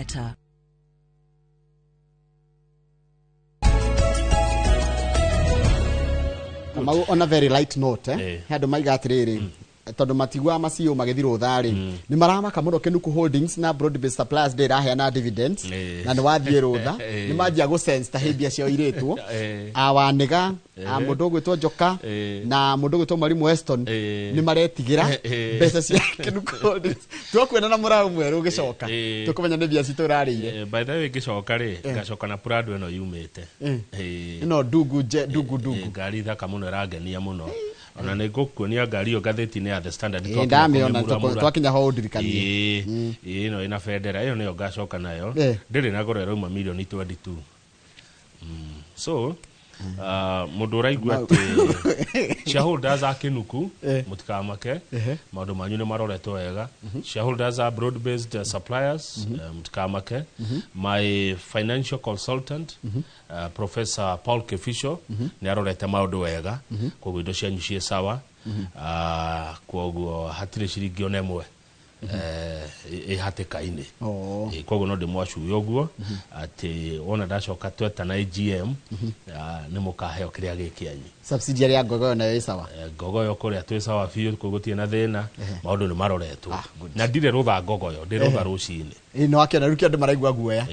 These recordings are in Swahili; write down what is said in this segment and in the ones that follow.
better. On a very light note, handu maiga atiriri tondu matigwa macio magithirwo thari ni maramaka muno Kinuku Holdings na Broad Based Suppliers de raheana dividends na ni wathie rutha ni manjia go sense ta hibia cio iretwo awaniga mundu gwitwo Njoka na mundu gwitwo Mwalimu Weston ni maretigira mbeca cia Kinuku Holdings twakwena na murau mweru gicoka tukumenya ni bia citu rarire by the way gicoka ri gacoka na Prado eno yumite no dugu ngari thaka muno ragenia muno ona ne gokuonia ngari yo gatheti-ini ya The Standard ndamiona twakinya ho ndirikanie no ina federa iyo niyo gacoka nayo ndiri na goro rauma milioni 22 so mundu raigua ati shareholders a Kinuku mutikamake maundu manyu ni maroretwo wega shareholders are Broad Based Suppliers mutikamake my financial consultant Professor Paul Kefisho ni arorete maundu wega koguo indo cianyu cie sawa koguo hatire ciringi ona imwe hatikaine koguo no ndimwacuye uguo ati wona ndacoka tweta na AGM ni mukaheo kiria gikianyu subsidiary ya Gogoyo nayo isawa Gogoyo kuria twi sawa fiu kugutie na thina maundu ni maroretwo na ndire rutha Gogoyo ndirutha rucini no akiona ruki andu maraigua guoya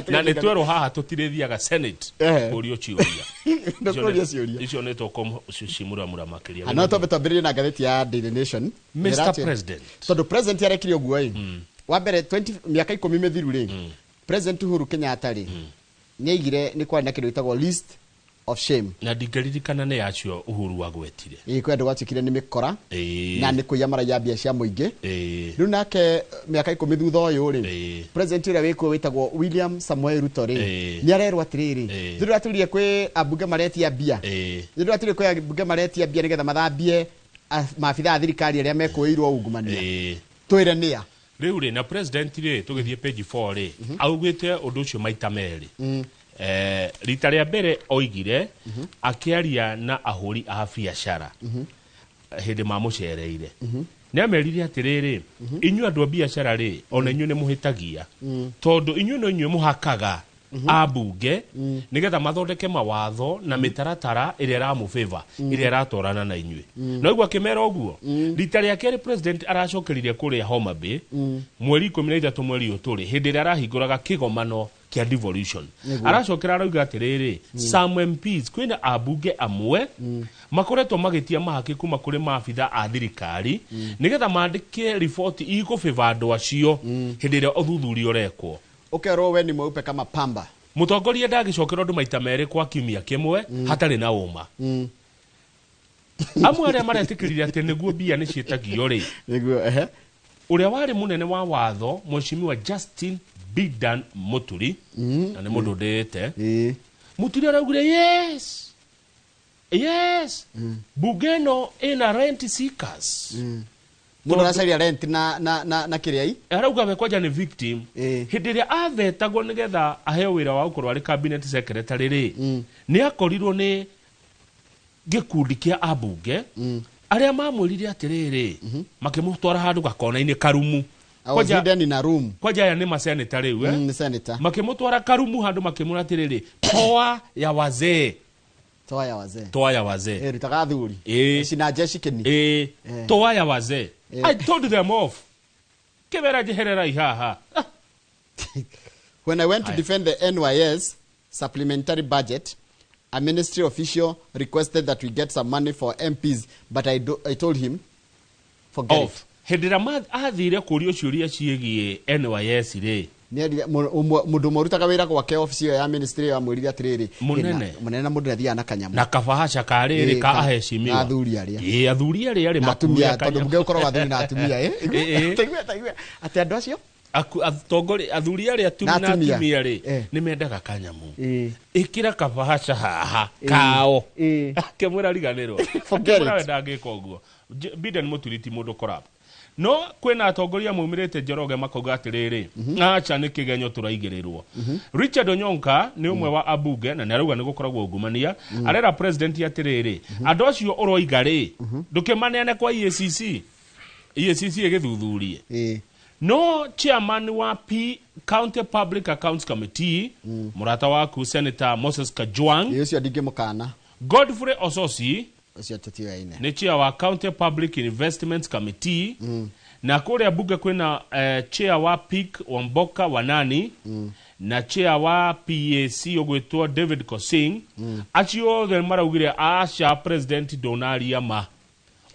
na ni twero haha tutirithiaga Senate urio ciuria ndokuria ciuria icio ni tukumura makiria ana tobetobirire na gatheti ya Daily Nation Mr. President tondu president yarekirio guoyi wa mbere 20 miaka 10 mithiru ri President Uhuru Kenyatta ri ni aigire ni kwenda kindu itagwo list of shame na ndigaririkana ne yacio Uhuru wagwetire kwenda gwacikire ni mikora na ni kuya maraya bia cia muingi riu nake miaka 10 thutha uyu ri president ira wiko witagwo William Samuel Ruto ri ni arerwa atiriri thiru aturie kwi abunge maretia bia thiru aturie kwi abunge maretia bia nigetha mathambie maafitha thirikari aria mekuirwo ungumania twire nia riu ri na president ri tugithie page 4 ri augite undu ucio maita meri rita ria mbere oigire akiaria na ahuri a biacara hindi ma mucereire ni amerire atiriri inyu andu a biacara ri ona inyu ni muhitagia tondu inyu no inyu muhakaga abunge nigetha mathondeke mawatho na mitaratara iria ra mu favor iria ratorana na inyui no igwa kimera oguo rita ria keri president aracokeririe kuria Homa Bay mweri 13 mweri uturi hindi iria arahinguraga kigomano kia devolution aracokera arauga atiriri some MPs kwina abunge amwe makoretwo magitia mahaki kuma kuri maafitha a thirikari nigetha mandike report iko favor andu acio hindi iria uthuthuria urekwo ukero we ni mweupe kama pamba mutongoria ndagicokera ndu maita meri kwa kiumia kimwe hatari na uma amwe aria maretikirire ati niguo bia ni cietagio ri niguo uria wari munene wa watho Mheshimiwa Justin Bidan Muturi na ni mundu ndete Muturi araugire yes bugeno ina rent seekers mundu aracaria rent na kiriai arauga we kwaja ni victim hindi ria athetagwo nigetha aheo wira wa ukorwo ari cabinet secretary ri ni akorirwo ni gikundi kia abunge aria mamwirire atiriri makimutwara handu gakona-ini karumu kwaja ni na room kwaja ya ni maseneta riu ni senator makimutwara karumu handu makimura atiriri toa ya wazee toa ya wazee ritaga thuri sina jeshi kini toa ya wazee I told them off kebera jeherera ihaha when I went to defend the NYS supplementary budget a ministry official requested that we get some money for MPs but I told him forget it hedira athire kurio ciuria ciegie NYS ri mundu morutaga wira gwake office ya ministry ya mwirire atiriri munene mundu athia na kanyamu na kabahasha kariri ka aheshimiwa athuri aria athuri aria ri matumia tondu muge ukorwo athuri na atumia taigwe ati andu acio atongori athuri aria atumia ri ni mendaga kanyamu ikira kabahasha haha kao kemwira riganirwo forget it ndangika uguo Bidan Muturiti mundu corrupt no kwena atongoria mumirite Njoroge makauga atiriri acha ni kigenyo turaigirirwo Richard Onyonka ni umwe wa abunge na narauga ni gukoragwo ungumania arera president atiriri andu acio uroiga ri ndukimanene kwa EACC igithuthurie no chairman wa County Public Accounts Committee murata waku Senator Moses Kajwang ucio ndingi mukana Godfrey Ososi ucio tutiwaine ni chair wa County Public Investments Committee na kuria bunge kwina chair wa PIC Wamboka Wanani na chair wa PAC ogwetwo David Kosing acio othe maraugire aca president Donaria ma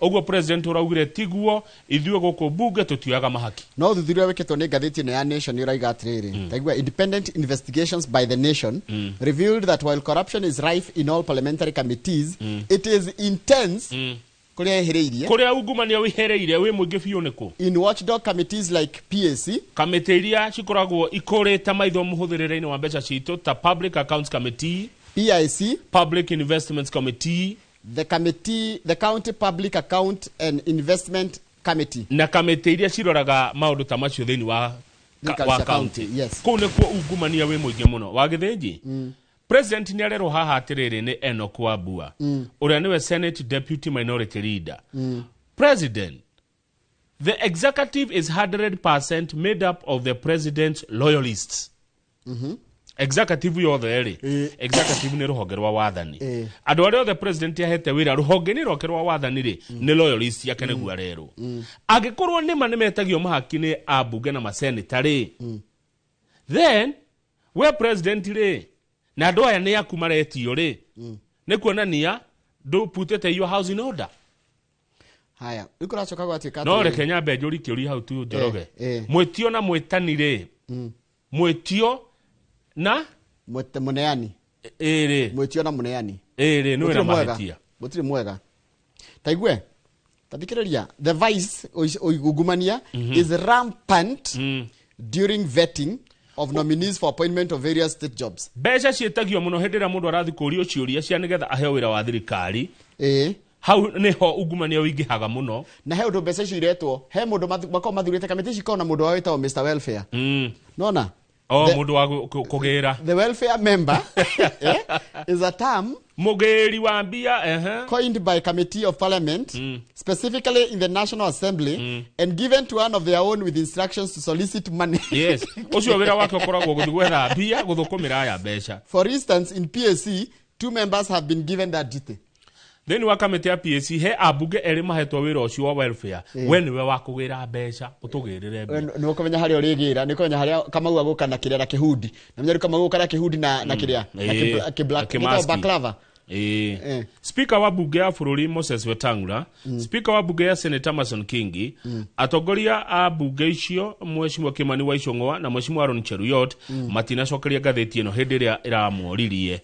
ogwo president uraugire tiguo ithuĩ gũkũ bunge tutiaga mahaki no thuthuria weketwo nĩ ngathĩti ya Nation uraiga atiriri taigua independent investigations by the Nation revealed that while corruption is rife in all parliamentary committees it is intense kuria ehereirie kuria ungumania wihereire wi muingi biũ nĩkũ in watchdog committees like PAC kamĩtĩ iria cikoragwo ikũrĩte maitho mũhũthĩrĩre-inĩ wa mbeca citũ ta Public Accounts Committee PIC Public Investments Committee the County Public Account and Investment Committee na kamĩtĩ iria ciroraga maũndũ ta macio thĩinĩ wa county yes kũu nĩkuo ungumania wĩ mũingĩ mũno wa gĩthĩnji president nĩ arerwo haha atĩrĩrĩ nĩ Enoch Wambua ũrĩa nĩwe Senate Deputy Minority Leader President, the executive is 100% made up of the president's loyalists. Executive yothe ri executive ni ruhonge rwa wathani andu aria othe president yahete wira ruhonge ni ruhonge rwa wathani ri ni loyalist yake niguo arero angikorwo nima nimetagio mahaki ni abunge na maseneta ri then we president ri na andu aya ni aku maretio ri ni kuonania do putete your house in order. Haya ikuracoka gwatuika no reke nyambe njuri kiuri hau tu njoroge mwitio na mwitani ri mwitio na muneani mwitio na muneani no ira mahetia gutiri mwega taigwe tathikiriria the vice oigungumania is rampant during vetting of nominees for appointment of various state jobs. Beca cietagio muno hindira mundu arathi kurio ciuria cia nigetha aheo wira wa thirikari hau niho ungumania wingihaga muno na he undu mbeca icio iretwo he mundu makao mathurite kamiti cikona mundu wa witao Mr Welfare nona mundu wa kugira the welfare member is a term mugiri wa mbia coined by committee of parliament specifically in the National Assembly and given to one of their own with instructions to solicit money. Yes ucio wira wake ukoragwo guthigwetha mbia guthukumira ya mbeca. For instance in PAC 2 members have been given that duty. Then wakamete ya PAC he abunge eri mahetwo wira ucio wa welfare we niwe wa kugira mbeca utugirire mbia ni ukomenya hari urigira ni komenya hari Kamau aguka na kirera kihudi na mnyaru Kamau aguka na kihudi na kiria na kiblack baklava Speaker wa bunge ya bururi Moses Wetangula Speaker wa bunge ya Senator Mason Kingi atongoria a bunge icio Mheshimiwa Kimani wa Icung'wa na Mheshimiwa Aaron Cheruiyot matinacokeria ngathĩti ĩno hĩndĩ ĩrĩa ĩramoririe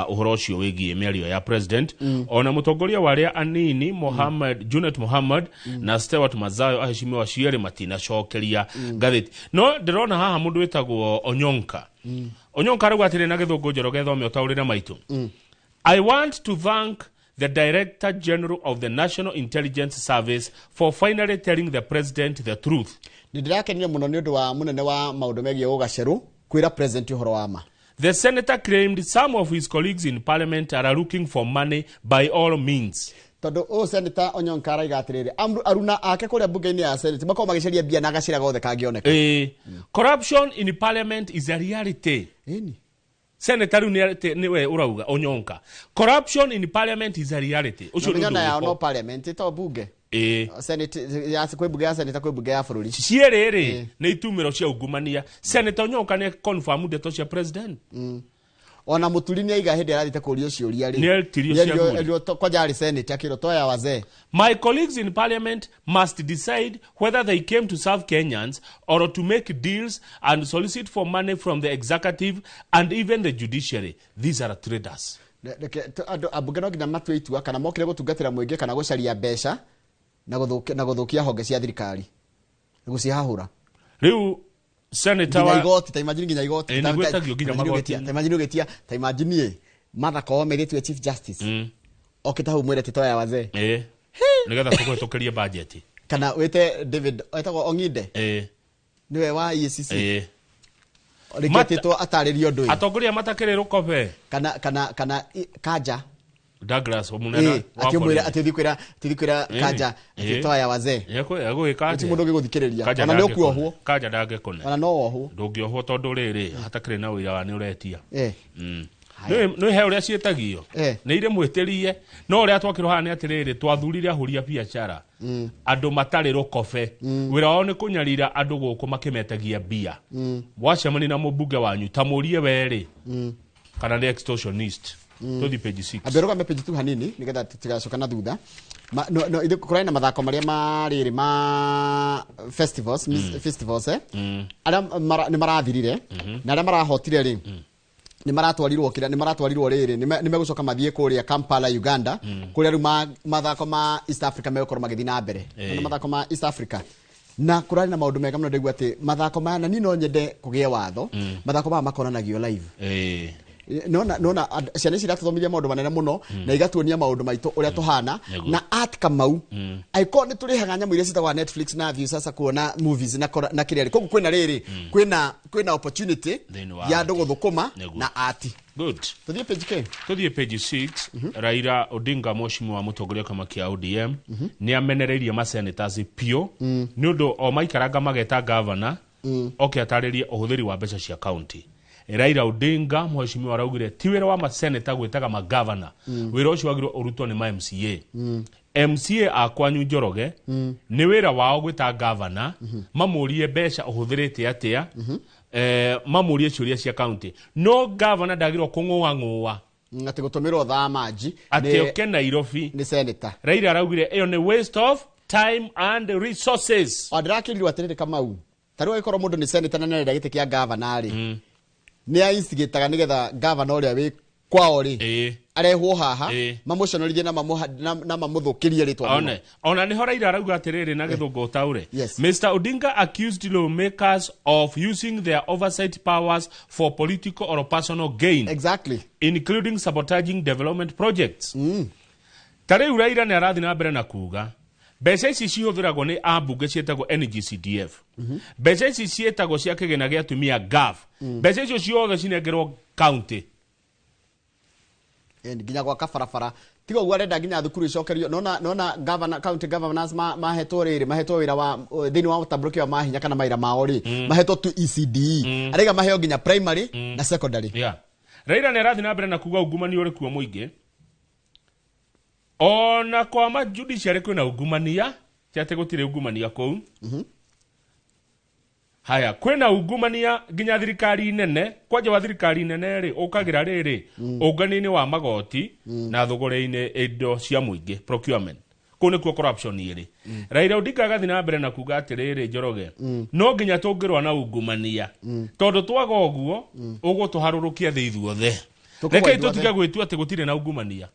ũhoro ũcio wĩgiĩ mĩario ya president ona mũtongoria warĩa anini Junet Mohammed na Stewart Mazayo aheshimiwa ciere matinacokeria ngathĩti no ndĩrona haha mũndũ wĩtagwo Onyonka Onyonka rĩu atĩrĩ na gĩthũngũ Njoroge thome ũtaũrĩre maitũ I want to thank the Director General of the National Intelligence Service for finally telling the President the truth. Ndirakenia muno ni undu wa munene wa maundu megie ugaceru kwira president uhoro wa ma. The senator claimed some of his colleagues in parliament are looking for money by all means. Todo senator Onyonka araiga atiriri aruna ake kuria bunge-ini ya senate makao magiceria bia na gacira gothe kangioneka. Corruption in parliament is a reality. Senator niwe urauga Onyonka. Corruption in parliament is a reality. Ushona ya no parliament ito bunge. Senate ya kwe bunge ya senate kwe bunge ya bururi. Cierere ni itumiro cia ungumania. Senator Onyonka ne confirm ndeto cia president. Ona mutulini aiga hindi arathite kurio ciuria ri. Ni tirio cia guri. Ndio koja ari senate akiro toya wazee. My colleagues in parliament must decide whether they came to serve Kenyans or to make deals and solicit for money from the executive and even the judiciary. These are traders. Abunge no ngina matwitua kana mokire gutungatira mwingi kana gucaria mbeca na guthukia honge cia thirikari. Gucihahura. Riu Senator wa igoti ta imagine nginya igoti ta imagine ugetia ta imagine Martha Koome ritwe chief justice okita hu mwere titoya wazee nigetha tukwetokerie budget kana wete David etagwo Ongide niwe wa EACC riketitwo ataririo ndu atongoria matakire rukobe kana Kaja Douglas omunena akimwira atithikwira kanja atitoya wazee yako ikaje ati mundu giguthikiriria ona ni okuohwo kanja ndage kone ona no ohwo ndungiohwo tondu riri hatakire na uira wa ni uretia no he uria cietagio ni ire mwitirie no uria twakirwo ni atiriri twathurire ahuria biashara andu matari rukobe wira wao ni kunyarira andu guku makimetagia bia wacemani na mubunge wanyu tamurie weri kana ni extortionist to the page 6 aberoga me page 2 hanini nigetha tutigacoka na thutha no ithe kurai na mathako maria mariri ma festivals aria ni marathirire na aria marahotire ri ni maratwarirwo riri ni megucoka mathie kuria Kampala Uganda kuria ru mathako ma East Africa megukoro magithii na mbere na mathako ma East Africa na kurari na maundu mega muno ndigwa ati mathako maya ni no nyende kugie watho mathako maya makonanagio live nona ciana ici iratuthomithia maundu manene muno na igatuonia maundu maitu uria tuhana na art kamau aiko ni turihaga nyamu iria citagwa Netflix na view sasa kuona movies na kireri kogu kwina riri kwina opportunity ya ndugu thukuma na art good tuthie page 6 Raila Odinga mheshimiwa wa mutongoria kama kia ODM ni amenereirie ma senators pio ni undu o maikaranga mageta governor oke ataririe uhuthiri wa mbeca cia county Raila Odinga mheshimiwa araugire ti wira wa maseneta gwitaga magavana wira ucio wagirwo urutwo ni ma MCA MCA akwanyu Njoroge ni wira wao gwita governor mamurie mbeca uhuthirite atia mamurie ciuria cia county no governor ndagirwo kung'uang'ua ati gutumirwo thamaji ati oke Nairobi ni senator Raila araugire eyo ni waste of time and resources adrakiririo atiriri Kamau tari waikoro mundu ni senator na nenda gite kia governor ri ni ainstigitaga nigetha governor uria wi kwao ri arehwo haha mamuconorithie na mamuthukirie ritwa ona ni Raila arauga atiriri na githungu taure Mr Odinga accused lawmakers of using their oversight powers for political or personal gain exactly including sabotaging development projects tare Raila ni arathi na mbere na kuga mbeca ici cihuthiragwo ni ambunge cietagwo NGCDF mbeca ici cietagwo cia kigina gia tumia GAF mbeca icio ciothe cinengerwo county nginya gwa kabarabara tigo gwa renda nginya thukuru icokerio nona governor county governors mahetwo wira wa thini wa utabruki wa mahinya kana maira mao ri mahetwo tu ECDE arega maheo nginya primary na secondary Raila ni arathi na mbere na kuga ungumani uri kuo muingi ona kwa ma judiciary kwina ungumania cyate gutire ungumania kou haya kwina ungumania nginya thirikari nene kwaje wa thirikari nene ri ukagira riri unganini wa magoti na thugure-ini indo cia muingi procurement kune kuo corruption iri Raila Odinga agathi na mbere na kuga atiriri Njoroge no nginya tungirwa na ungumania tondu twaga uguo ugutuharurukia thi ithuothe reke tutiga gwitua ati gutire na ungumania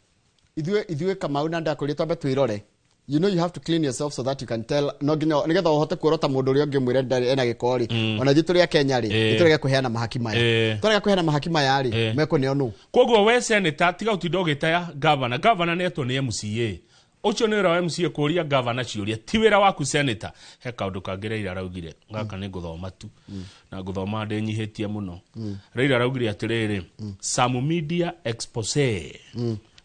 Idue Kamau na ndakuri twambe twirore you know you have to clean yourself so that you can tell no nginya nigetha uhote kwirota mundu uri ungi mwire ndari ena gikori ona jitu ria Kenya ri iturege kuheana mahakima ya turege kuheana mahakima ya ri meko ne onu koguo we senator tiga utindogita ya governor neto ni MCA ucio ni ra MCA kuria governor ciuria ti wira waku senator he kaundu kangireira araugire ngaka ni guthoma tu na guthoma ndenyihitie muno Raila araugire atiriri some media expose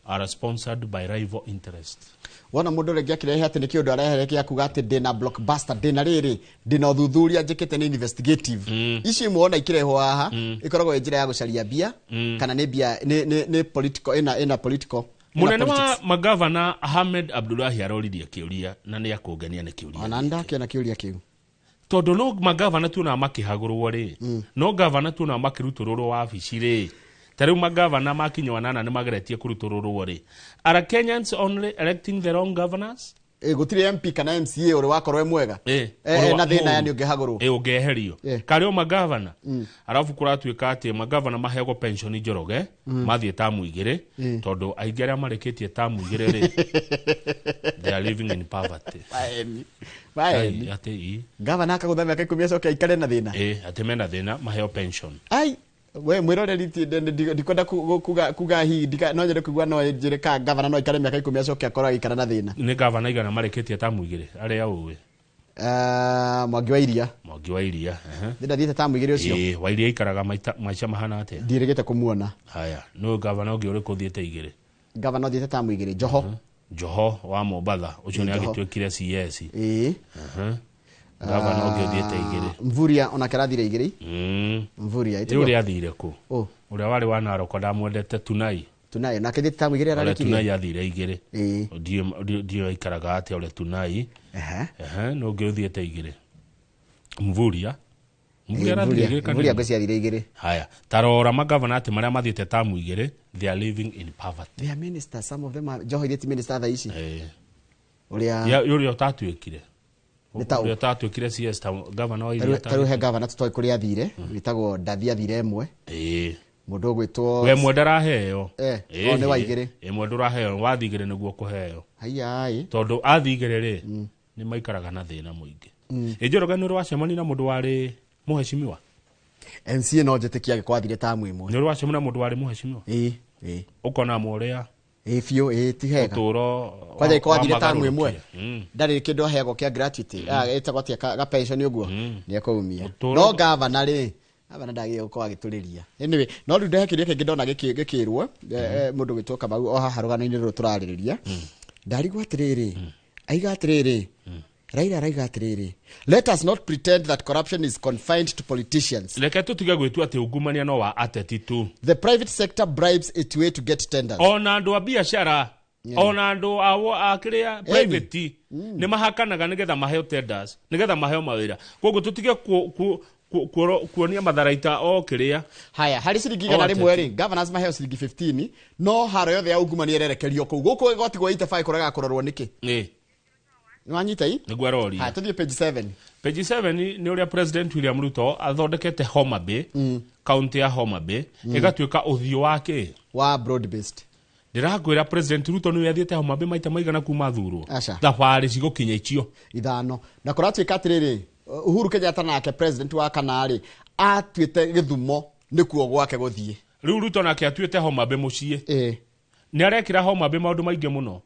are sponsored by rival interest wona mundu rege akirehe ati nikio ndu arehereke akuga ati ndina blockbuster ndina riri ndina uthuthuria njikite ni investigative ici muona ikirehwo haha ikoragwo njira ya gucaria bia kana ni bia ni political ina political munene wa magavana Ahmed Abdullahi aroririe kiuria na ni akungania ni kiuria ona ndake na kiuria kiu tondu no magavana tu na makihagurwo ri no governor tu na makiruturwo wabici ri Tariu magavana makinywa nana ni mageretie kurutururu ri are Kenyans only electing the wrong governors gutire MP kana MCA uri wakorwe mwega na thina yani ungehagurwo ungeherio kario magavana arafu kuratuika ati magavana mahego pension Njoroge mathie tamu igire tondu aingi aria mareketie tamu igire ri they are living in poverty baeni ati governor akagutha miaka 10 acoke aikare na thina ati mena thina maheo pension ai we mwiroreri ndikwenda kuga hi no nyere kugwa no njire ka governor no ikare miaka 10 acoke akora ikara na thina ni governor igana mareketie tamu igire aria uwe Mwangi wa Iria ndida thiete tamu igire ucio wa Iria ikaraga maica mahana ate ndiregete kumuona haya no governor ungi uri kuthiete igire Governor thiete tamu igiri Joho. Joho wa Mombatha ucio ni agituikire CS. Governor ungi thiete igiri. Mvuria ona karathire igiri. Mvuria ite. Uri athire ku. Uria wari wa Narok ndamwendete Tunai. Tunai na kithiete tamu igiri arari kiri. Tunai athire igiri. Dio ikaraga ati ule Tunai. No ungi thiete igiri. Mvuria Mvuria gweci athire igiri. Haya, tarora magavana ati maria mathiete tamu igiri, they are living in poverty. They are ministers, some of them are Joho thiete minister tha ici. Uria tatuikire. Uria tatuikire CS governor wa iria. Taru he governor tutoi kuri athire, witagwo Ndathi athire emwe. Mundu gwitwo we mwe ndaraheo. One wa igiri. Mwe nduraheo, wathi igiri niguo kuheo. Ai. Tondu athi igiri ri, ni maikaraga na thina muingi. Njoroge nuru wacemani na mundu wari muheshimiwa. MC no njetikia gikwathire tamu imwe. Nuru wacemani na mundu wari muheshimiwa. Ukona muria. Fio ti hega. Uturo kwaje ikwathire tamu imwe. Ndari kindu ahego kia gratuity. Etagwo atia ga pension uguo. Ni akaumia. No governor ri abana ndagire uko agituriria. Anyway, no ru ndehekirie kingi ndona gikirwo mundu gwitwo Kamau o haha rugano-ini ruru turaririria. Ndarigwo atiriri. Aiga atiriri. Raila raiga atiriri. Let us not pretend that corruption is confined to politicians. Leke tutige gwitu ati ungumania no wa ateti tu. The private sector bribes its way to get tenders. Ona andu a biashara, ona andu a kiria private ni mahakanaga nigetha maheo tenders, nigetha maheo mawira. Koguo tutige kuonia matharaita o kiria. Haya, hari ciringi 100 ri, governors maheo ciringi 15, no haro yothe ya ungumania irerekerio kuu. Guku gotigwo ite kuraga kurorwo niki. Nwanyita hii? Nigwa rori. Ha, tuthie page 7. Page 7 ni uria President William Ruto athondekete Homa Bay, county ya Homa Bay, igatuika uthio wake wa broad based. Ndirakwira President Ruto ni yathiete Homa Bay maita maigana kuma thurwo. Thabari cigukinya icio. Ithano. Na kuratuika atiriri, Uhuru Kenyatta nake president wa kanari atuite Githumo nikuo gwake guthie. Riu Ruto nake atuite Homa Bay mucii. Ni arekira Homa Bay maundu maingi muno.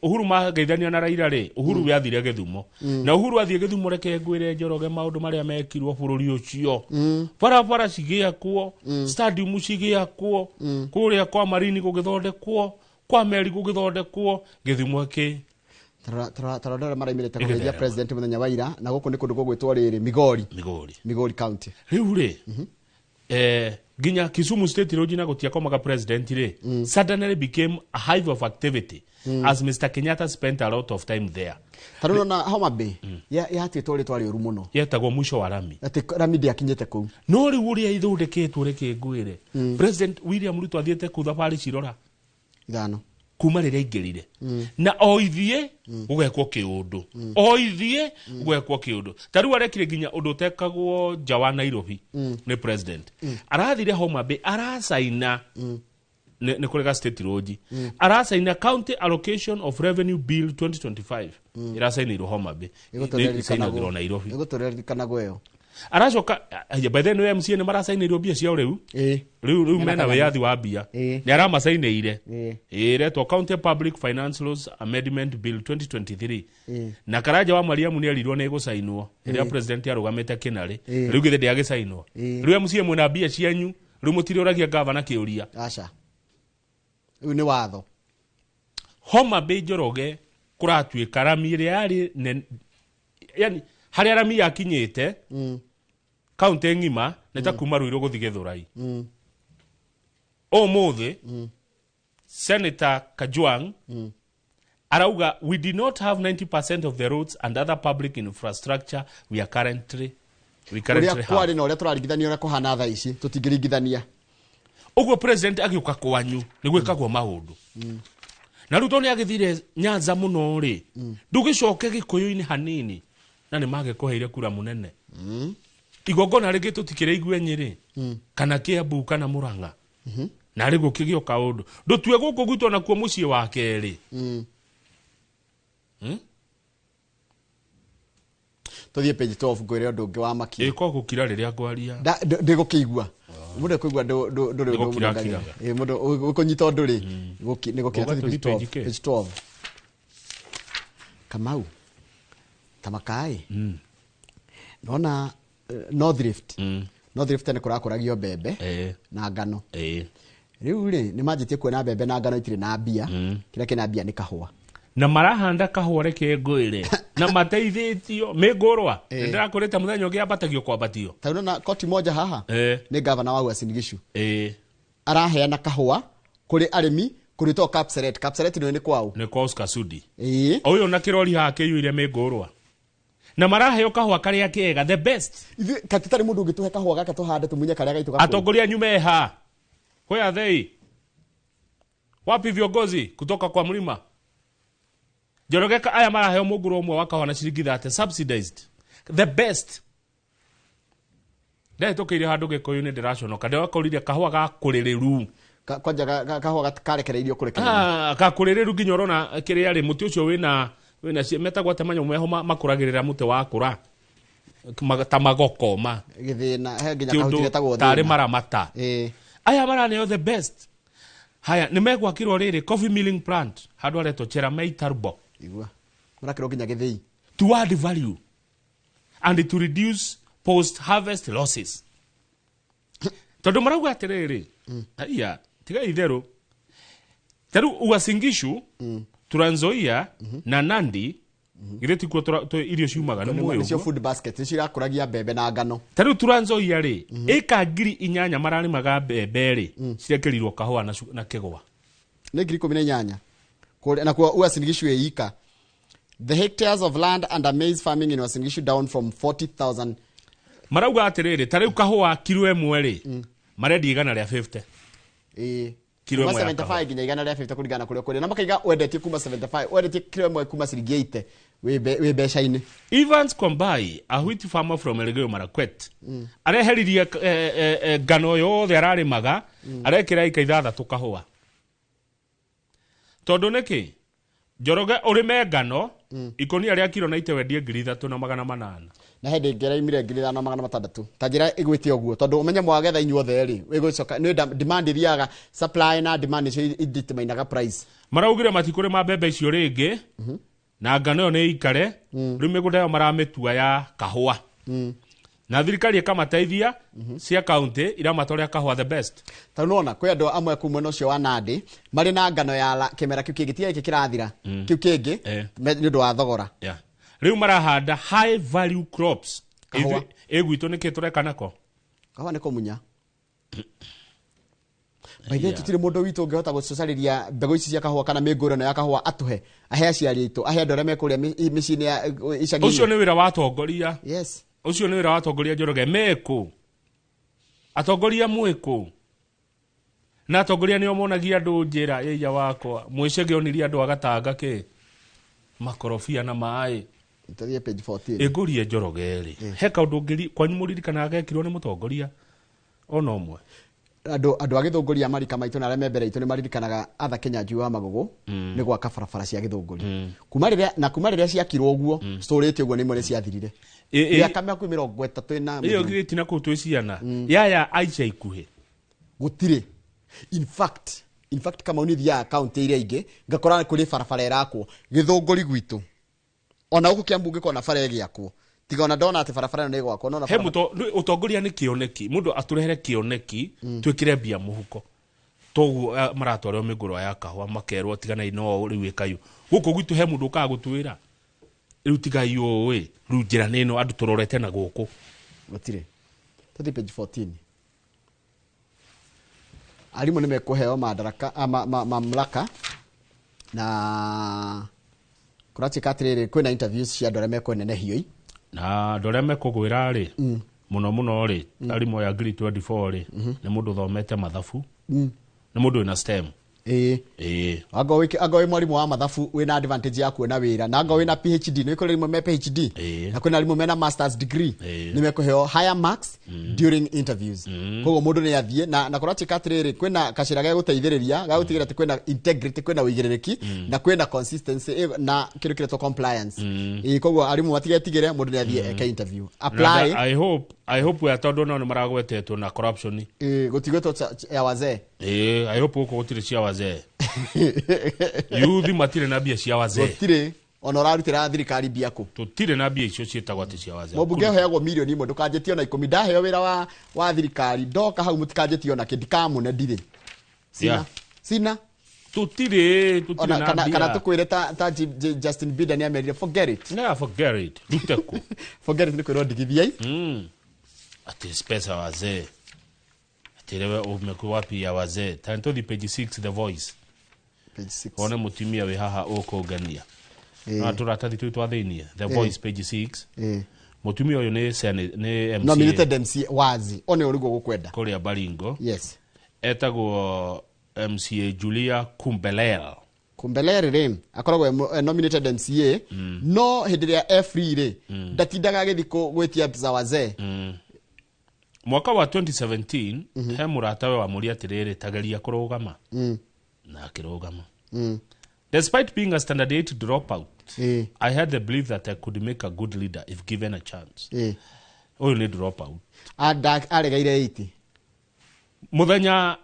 Uhuru mageithania na Raila ri, Uhuru yathire Githumo. Na Uhuru athie Githumo reke ngwire Njoroge maundu maria mekirwo bururi ucio. Barabara cigia kuo, stadium cigia kuo, kuria kwa Marini gugithondekwo, kwa Meri gugithondekwo, Githumo ki Taradora mara imirete kugeithia president muthenya wa ira na guku ni kundu gugwitwo riri Migori county. Riu ri ginya Kisumu State Road na gutia komaga president ri suddenly became a hive of activity as Mr. Kenyatta spent a lot of time there. Taruno na Homa Bay ya atitwo ri twari uru muno. Yetagwo mwisho wa rami. Ati rami ndi akinyete ku. No ri uria ithondeketwo reke ngwire. President William Ruto athiete ku thabari cirora. Ithano. Kuma riria ingirire. Na oithie ugekwo kiundu. Oithie ugekwo kiundu. Tariu arekire ginya undu tekagwo Jawa Nairobi ni president. Arathire Homa Bay arasaina ne kolega State Road. Arasaina County Allocation of Revenue Bill 2025. Irasaina iro Homa Bay. Irasaina Nairobi. Igutorerikana gweyo. Aracoka by then no MCA ne marasaina iro bia cia riu. Riu mena wiathi wa bia. Ni aramasainiire. Retwo County Public Finance Laws Amendment Bill 2023. Na Karaja wa Mariamu ni arirwo ne gusainwo. Ria president arugamete kinari. Riu githe ndiage sainwo. Riu MCA mwena bia cianyu, riu mutire uragia governor kiuria. Acha. Riu ni watho. Homa Bay Njoroge kuratuika rami ria yari yani haria rami yakinyite county ngima neta kuma Ruiru guthi Githurai. Omothe Senator Kajwang arauga we did not have 90% of the roads and other public infrastructure we currently have. Kwari no ria turaringithania ria kuhana tha ici tutingiringithania. Ugo president agiuka kwanyu ni gwikagwo maundu. Na Ruto ni agithire Nyanza muno ri. Ndugicoke Gikuyu-ini hanini. Na ni mage kuheire kura munene. Igongona rigi tutikire igwe Nyeri. Kana Kiambu kana Murang'a. Na rigo kigio kaundu. Ndutue guku gwitwo na kuo mucii wa keri. Tuthie page 12 ngwire undu ungi wa maki. Iko gukira riria ngwaria. Ndigukigwa. Mundu kuigwa nduri gukira. Mundu ukunyita nduri. Nigukira page 12. Kamau. Tamakai. Nona North Rift. North Rift ni kurakũragio mbembe na ngano. riu ri ni manjitie kuona mbembe na ngano itire na mbia kira kina mbia ni kahua na marahanda kahua reke ngwire na mateithitio mingurwa ndirakurite muthenya ungi ambatagio kwambatio tauna na koti moja haha ni gavana wa Uasin Gishu araheana kahua kuri arimi kurito Kapseret ni kwao ni kwa Oscar Sudi uyu na kirori hake yuire mingurwa na maraheo kahua karia kega the best ithi katitari mundu ngituhe kahua gaka tuhande tumunye karia gaitu gako atongoria nyumeha where are they wapi viongozi kutoka kwa mlima Njoroge aya maraheo muguro umwe wa kahua na ciringi 30 subsidized the best Ndai tukire handu gikoyu ni ndiraconoka ndio akorire kahua ga kuririru kwanja kahua karekereirio kurekereirio gakuririru nginya urona kiri ari muti ucio wina metagwo temanyo meho makuragirira muti wa kura tamagokoma githina he nginya kahutire tagwo tari maramata aya maraneo the best haya nimegwakirwo riri coffee milling plant handu areto Cherargei Turbo igua murakirwo nginya githii to add value and to reduce post harvest losses tondu marauga atiriri aya tiga itheru taru Uasin Gishu Trans Nzoia na Nandi gireti ku irio ciumaga ni moyo cio food basket ni cirakuragia mbembe na ngano taru Trans Nzoia ri eka ngiri 8 marari maga mbembe ri cirekerirwo kahua na kigwa ni ngiri 18 kule na kwa Uasin Gishu eika the hectares of land under maize farming in Uasin Gishu down from 40,000 marauga atiriri taru kahua kilo emwe ri maredi igana ria 50 kilo emwe 75 nginya igana ria 50 kuringana kuria kuria na makaiga wendetie kuma 75 wendetie kilo emwe kuma ciringi 80 we besha-ini Evans Kombai a wheat farmer from Elgeyo Marakwet areheririe ngano yothe ararimaga arekira ika 6 kahua tondu niki Njoroge urime ngano ikonia ria kilo na ite wendie 3,800 na hindi ngera imire 5,600 tajira igwite oguo tondu umenye mwagetha inyuothe ri wigwicoka ni demand iriaga supply na demand icio ideterminaga price maraugire matikuri ma mbembe icio ringi na ngano ni ikare riu migunda yo maramitua ya kahua na thirikari ikamateithia cia county ira matoria kahua the best tanona kwi andu amwe kumwe no cio wa Nandi mari na ngano ya kimera kiu kingi iki kirathira kiu kingi ni undu wa thogora riu marahanda high value crops egwito niki tureka nako kahua niko munya baithe tutire mundu witu ngehota gucocariria mbegu ici cia kahua kana mingurano ya kahua atuhe ahe aciari itu ahe andu aria mekuria micini ya icagi ucio ni wira wa atongoria yes ucio ni wira wa atongoria Njoroge meku atongoria mwiku na atongoria nio monagia andu njira yeya wakwa mwicege oniria andu agatanga ki makorofia na mai ntarie page 14 egurie Njoroge ri he kaundu ngiri kwanyu muririkana agekirwo ni mutongoria ona umwe andu agithunguria marika maitu na areme mbere itu ni maririkanaga atha Kenya njui wa magugu ni gwaka barabara cia githunguri kuma riria ciakirwo uguo storete uguo ni mwere ciathirire ya kamera ku 30 na iyo giriti na kutu ciana yaya aicha ikuhe gutire in fact kama unithia county iria ingi ngakora kuri barabara irakwo githunguri gwitu ona huko Kiambu ngikona bara giakwo tiga ona ndona ati barabara no igwakwo no na he muto utongoria ni kioneki mundu aturehere kioneki twikire mbia muhuko togu maratwarwo miguro ya kahwa makerwo tigana ino riu ikayu guko gwitu he mundu ka gutwira riu tiga yo we riu njira nino andu turorete na guku gutire tuthi page 14 alimu nimekuheo madaraka mamlaka na kurati katiriri kwina interviews cia ndore meko nene hioi na ndore meko gwira ri muno ri alimu ya grade 24 ri ni mundu thomete mathabu ni mundu ina STEM ago mwalimu wa mathabu wina advantage ya kuona wira na ago wina PhD no ikore rimwe me PhD na kwina alimu mena masters degree ni mekuheo higher marks during interviews kogo mundu ni athie na kurati katiriri kwina kashira ga guteithiriria ga gutigira ati kwina integrity kwina uigirereki na kwina consistency na kiru kireto compliance kogo alimu matigetigire mundu ni athie eke interview apply I hope we atondo no maragwetetwo na corruption gutigweto ya wazee I hope uko gutire cia wazee youth matire na bia cia wazee gutire onorarutira thirikari biako tutire na bia icio cietagwo ati cia wazee mobunge heagwo milioni 1 ndukanjetio na 10 ndaheo wira wa thirikari ndoka hau mutikanjetio na kindikamu na ndire Sina. Tutire Ona na bia. kana tukwire ta Justin Bieber ni amerire forget it. Na forget it. Duteko. Forget it niko ndigithia. Ati spesa wazee. Atilewe umekuwa wapi ya wazee. Tanto di page 6 The Voice. Page 6. Ona mutumia we haha ukugania. Na turatathi tu twathini The Voice page 6. Mutumia uyu ni MC. Nominated MC wazi. One urigo gukwenda. Korea Baringo. Yes. Etagwo MCA Julia Kumbelel. Kumbelel ri akoragwo nominated MCA no hindi ya free ri ndatindaga githiko gwetia za wazee. Mwaka wa 2017 he muratawe wa muri atiriri tageria kurugama na akirugama. Despite being a standard 8 dropout, I had the belief that I could make a good leader if given a chance. Oyo ni dropout. Aregaire 80. Muthenya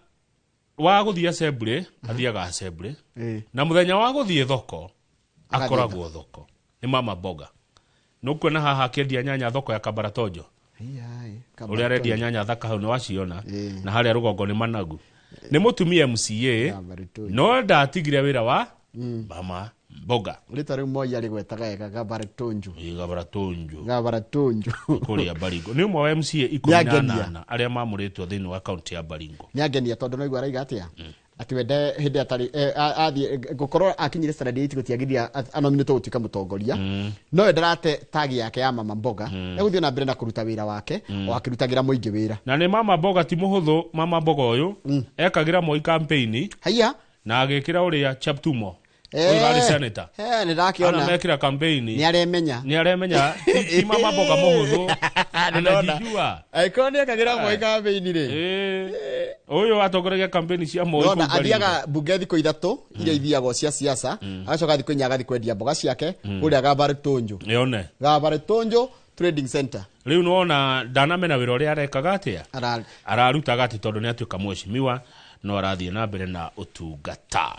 wa guthia assembly athiaga assembly na muthenya wa guthie thoko akoragwo thoko ni mama boga nukwena haha akendia nyanya thoko ya Kabaratojo uri arendia nyanya thaka hau ni waciona na haria rugongo ni Managu ni mutumia MCA no ndatigire wira wa mama boga rita riu moya ri gwetaga Kabaratojo kuria Baringo ni mwa MCA 18 aria mamuritwo thini wa county ya Baringo niangenia tondu no igwa raiga atia ati wende hindi atari athi gukorwo akinyire standard 8 gutiagithia anominate gutuika mutongoria no wenderate tagi yake ya mama boga eguthio na mbere na kuruta wira wake o akirutagira muingi wira na ni mama boga ti muhuthu mama boga uyu ekagira moi campaign haya na agikira uria Chaptumo Uri senator. Ni ndakiona. Ana mekira campaign. Ni aremenya. Ti mama boga muhuthu. Anajijua. Aikoni akagira moi campaign ri. Uyu atongoragia campaign cia moi. Nona athiaga bunge thiko ithatu iria ithiago cia siasa. Agacoka thiko inya kwendia mboga ciake. Uri Kabaratojo. Yone. Kabaratojo Trading Center. Riu nona ndanamena wira uria arekaga atia. Ararutaga ati tondu ni atuika mweshimiwa no arathie na mbere na utungata.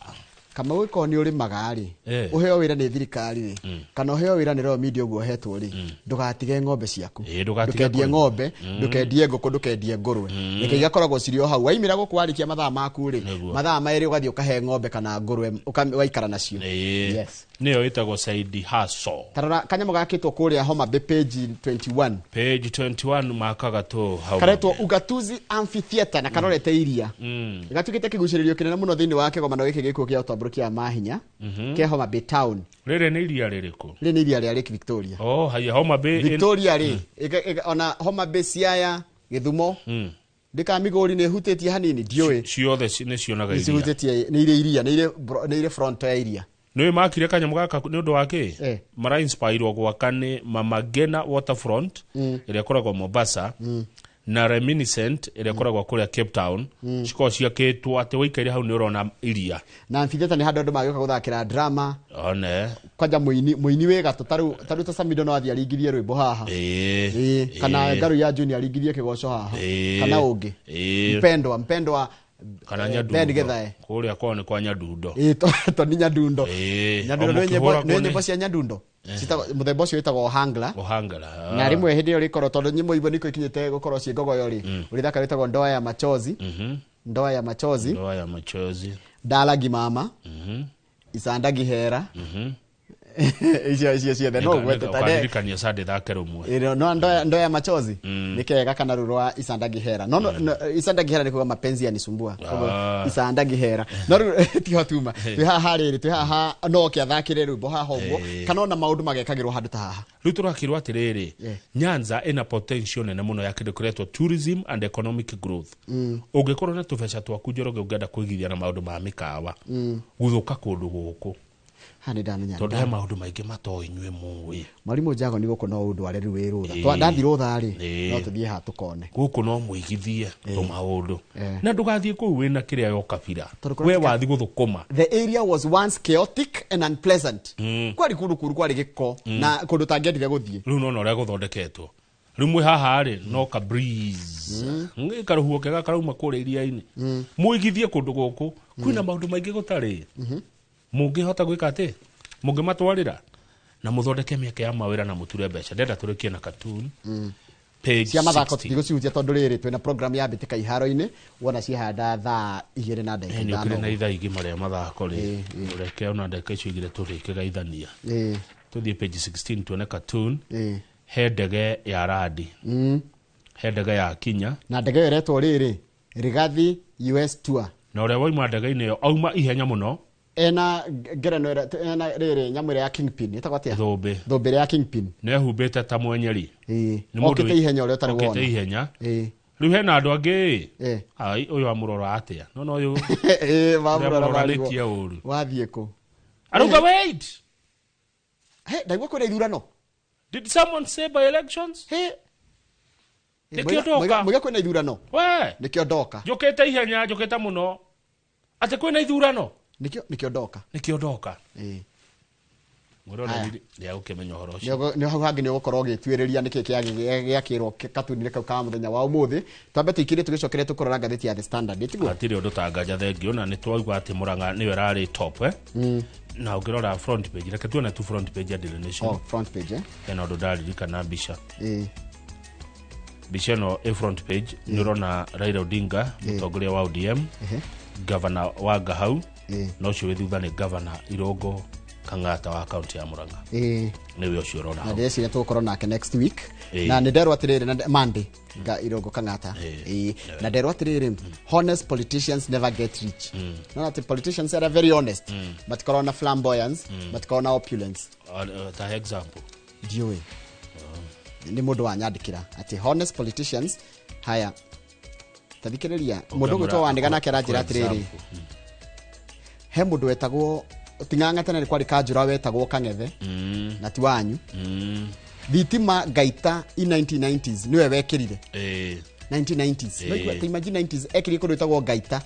Kama wiko ni uri magari uheo wira ni thirikari ri kana uheo wira ni ro media ugo hetwo ri ndugatige ng'ombe ciaku ndukendie ng'ombe ndukendie ngoko ndukendie ngurwe reke igakoragwo cirio hau waimira gukwarikia mathaa maku ri mathaa mairi ugathie ukahe ng'ombe kana ngurwe waikara nacio yes niyo itagwo Saidi Haso tarora kanyamo gakitwo kuria Homa Bay page 21 makaga to hau karetwo ugatuzi amphitheater na karorete iria igatukite kiguciririo kinene muno thini wake gomano giki gikuo kia utamburukia mahinya ke Homa Bay town rere ni iria ririko rere ni iria ria Lake Victoria haya Homa Bay Victoria ri ona Homa Bay Siaya Githumo ndika migori ne hutetie hanini ndiwe ciothe ne cionaga iria hutetie ni iria ni ile front ya iria no makire kanyamu gaka ni undu wake mara inspire gwaka ni Mama Ngina waterfront iria koragwo Mombasa na Reminiscent iria koragwo kuria Cape Town ciko ciakitwo ati waikaire hau ni urona iria na amphitheater ni handu andu magioka guthakira drama one kwanja muini wega taru ta Samido no athia ringirie rwimbo haha kana Ngaru ya Junior ringirie kigoco haha kana ungi mpendwa kana Nyadundo kuria kwone kwa Nyadundo to ni Nyadundo no nyimbo cia Nyadundo cita muthemba ucio witagwo Ohangla na rimwe hindi yo rikoro tondu nyimbo ibo niko ikinyite gukoro cie ngogoyo ri urithaka witagwo Ndoa ya Machozi Dalagi Mama Isandagi Hera Icio no gwete tade kania sade thake rumwe no Ndoa ya Machozi nikega kana rurwa Isandagi Hera no Isandagi Hera nikuwa mapenzi yanisumbua Isandagi Hera no ti hotuma tu haha riri tu haha no kia thakire rwimbo haha ogwo kana ona maundu magekagirwo handu ta haha riu turakirwo atiriri Nyanza ina potential nene muno ya kindu kiretwo tourism and economic growth ungikorwo na tubeca twaku njoroge ungenda kuigithia na maundu ma mikawa guthuka kundu guku hani ndamenya tondu he maundu maingi matoi inywe muwi Mwalimu Njago ni guku no undu ari riu rutha ndathi rutha ri no tuthie ha tukone guku no muigithie to maundu na ndugathie ku wina kiria yo kabira we wathi guthukuma the area was once chaotic and unpleasant kwari kundu kuru kwari giko na kundu tangiendire guthie riu no ria guthondeketwo rimwe haha ri no ka breeze ngikaruhuo kega karauma kure iria-ini muigithie kundu guku kwina maundu maingi gutari mungihota gwika ati mungimatwarira na muthondeke mieke ya mawira na muture mbeca ndenda turikie na cartoon Page cia mathako 60. tutigũcihutia tondũ rĩrĩ twĩna program ya mbĩtĩka iharo-inĩ wona ciahanda thaa 2 na dakika nĩ 5 ũkĩrĩ na ithaa ingĩ marĩa mathako rĩ ũreke ona ndeka icio igĩrĩ tũrĩkĩgaithania tũthiĩ page 16 tuone cartoon he ndege ya radi he ndege ya kinya na ndege ĩretwo rĩrĩ Rigathi US tour na ũrĩa wauma ndege-inĩ ĩyo auma ihenya mũno ena ngerenwa ena rĩrĩ nyamũ ĩrĩa ya Kingpin ĩtagwo atĩa thũmbĩ ya Kingpin nĩ ehumbĩte ta mwenyeri okĩte ihenya ũrĩa ũtarĩ wona okĩte ihenya rĩu hena andũ angĩ ai ũyũ amũrora atĩa no ũyũ mamũrorarĩtie ũru wathiĩ kũ arauga wait ndaigua kwĩna ithurano did someone say by elections mũiga kwĩna ithurano nĩkĩo ndoka njũkĩte ihenya njũkĩte mũno atĩ kwĩna ithurano nĩkĩo ndoka mũrora nĩ agũkĩmenya ũhoro ũcio nĩ hau hangĩ nĩ ũgũkorwo ũgĩtuĩrĩria nĩkĩ gĩakĩrwo katuni-inĩ kau ka mũthenya wa ũmũthĩ twambe tũikĩrie tũgĩcokere tũkũrora ngathĩti ya The Standard ĩtiguo hatirĩ ũndũ ta nganja thengio na nĩ twaigua atĩ Mũrang'a nĩwe ararĩ top na ũngĩrora front page reke tuone tu front page ya Daily Nation front page hena ũndũ ndaririkana mbica ĩno ĩ front page nĩ ũrona Raila Odinga mũtongoria wa ODM gavana wa Ngahau na ũcio wĩ thutha nĩ gavana Irũngũ Kang'ata wa kaunti ya Mũrang'a nĩwe ũcio ũrona na ndĩreciria tũgũkorwo nake next week na nĩ nderwo atĩrĩrĩ na Monday Irũngũ Kang'ata na nderwo atĩrĩrĩ honest politicians never get rich no atĩ politicians are very honest matikorwo na flamboyance matikorwo na opulence ta example ndiũĩ nĩ mũndũ wanyandĩkĩra atĩ honest politicians haya tathikĩrĩria mũndũ gwĩtwo Wandĩga nake aranjĩra atĩrĩrĩ he mũndũ wetagwo Ting'ang'a tene nĩ kwarĩ Kanjũra wetagwo Kang'ethe na ti wanyu thitima Ngaita in 1990s niwe wekĩrire 1990s no imagine 90s ekĩrire kũndũ wetagwo Ngaita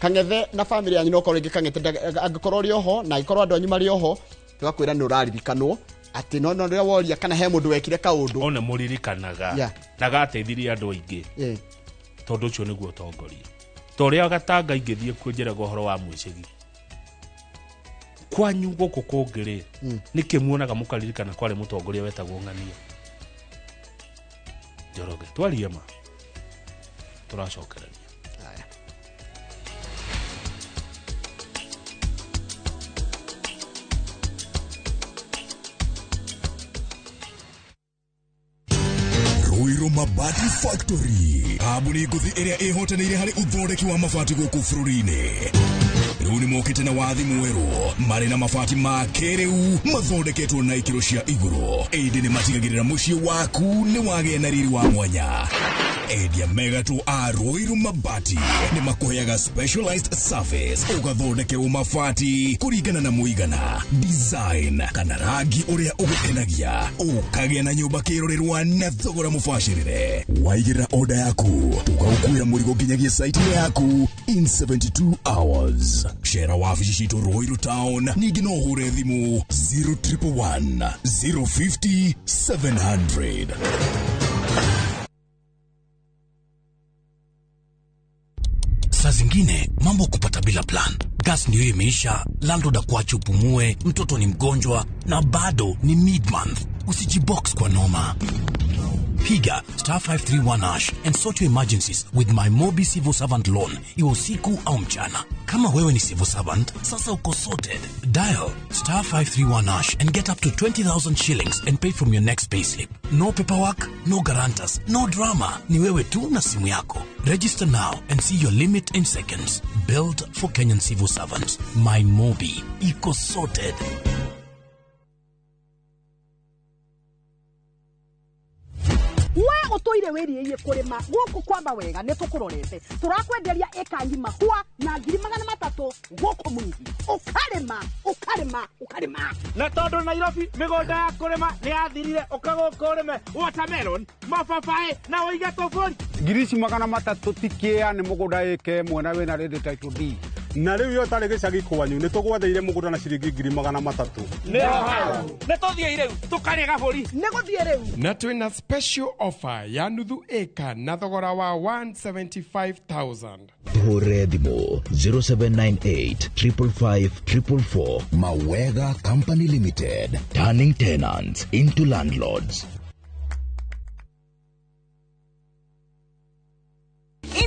Kang'ethe na family yanyu no korwo Kang'ethe angĩkorwo ũrĩ oho na angĩkorwo andũ anyu marĩ oho tũgakwĩra nĩ ũraririkanwo atĩ no rĩrĩa woria kana he mũndũ wekire kaũndũ ona mũririkanaga na gateithirie andũ aingĩ tondũ ũcio nĩguo ũtongoria ta ũrĩa Gatanga ingĩthiĩ kwĩnjĩraga ũhoro wa Mwĩcĩgi kwanyu gũkũ kũngĩ nĩkĩ muonaga mũkaririkana kwarĩ mũtongoria wetagwo Ng'ania Njoroge twarie ma tũracokereria Ruiru Mabati Factory kambuni ngũthi ĩrĩa ĩhotanĩire harĩ ũthondeki wa mabati gũkũ bũrũri-inĩ rĩu nĩ mokĩte na wathi mwerũ marĩ na mabati ma kĩrĩu mathondeketwo na ikĩro cia igũrũ ĩndĩ nĩ matigagĩrĩra mũciĩ waku nĩ wagĩa na riri wa mwanya endia megatũ a Ruiru Mabati nĩ makũheaga specialized service ũgathondekerwo mabati kũringana na mũigana design kana rangi ũrĩa ũgũkenagia ũkagĩa na nyũmba kĩrorerwa na thogora mũbacĩrĩre waigĩra order yaku tũgagũkuĩra mũrigo nginyagia site yaku in 72 hours share wabici citũ Ruiru Town ningĩ no ũhũre thimũ 0111 050 700 Saa zingine mambo kupata bila plan. Gas ndio imeisha, landlord akuache upumue, mtoto ni mgonjwa na bado ni mid-month. Usijibox kwa noma. Piga *531# and sort your emergencies with my Mobi Civil Servant Loan. Iwe usiku au mchana. Kama wewe ni civil servant, sasa uko sorted. Dial *531# and get up to 20,000 shillings and pay from your next payslip. No paperwork, no guarantors, no drama. Ni wewe tu na simu yako. Register now and see your limit in seconds. Built for Kenyan civil servants. My Mobi. Iko sorted. we utoire wiriye kurima guku kwamba wega ne tukurorete turakwenderia eka ngima kwa na 300 guku mungi ukarima na tondu Nairobi migonda ya kurima ni yathirire ukagoka urime watermelon mababaĩ na uige tofori 300 tikia ni mugunda eke mwena wena rede title D na riu yo tari gicagi kwanyu ni tugwatheire mugunda na ciringi 300 ne tuthie riu tukarega buri ne guthie riu na twina special offer ya nuthu eka na thogora wa 175,000 Hore thimo 0798 555 444. Mawega Company Limited, turning tenants into landlords.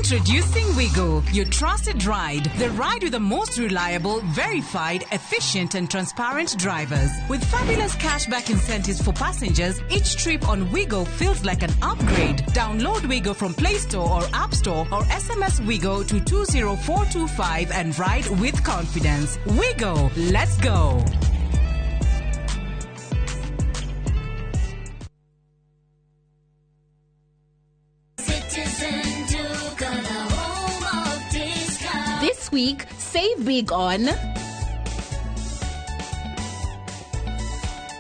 Introducing Wigo, your trusted ride. The ride with the most reliable, verified, efficient and transparent drivers. With fabulous cashback incentives for passengers, each trip on Wigo feels like an upgrade. Download Wigo from Play Store or App Store or SMS Wigo to 20425 and ride with confidence. Wigo, let's go. This week, save big on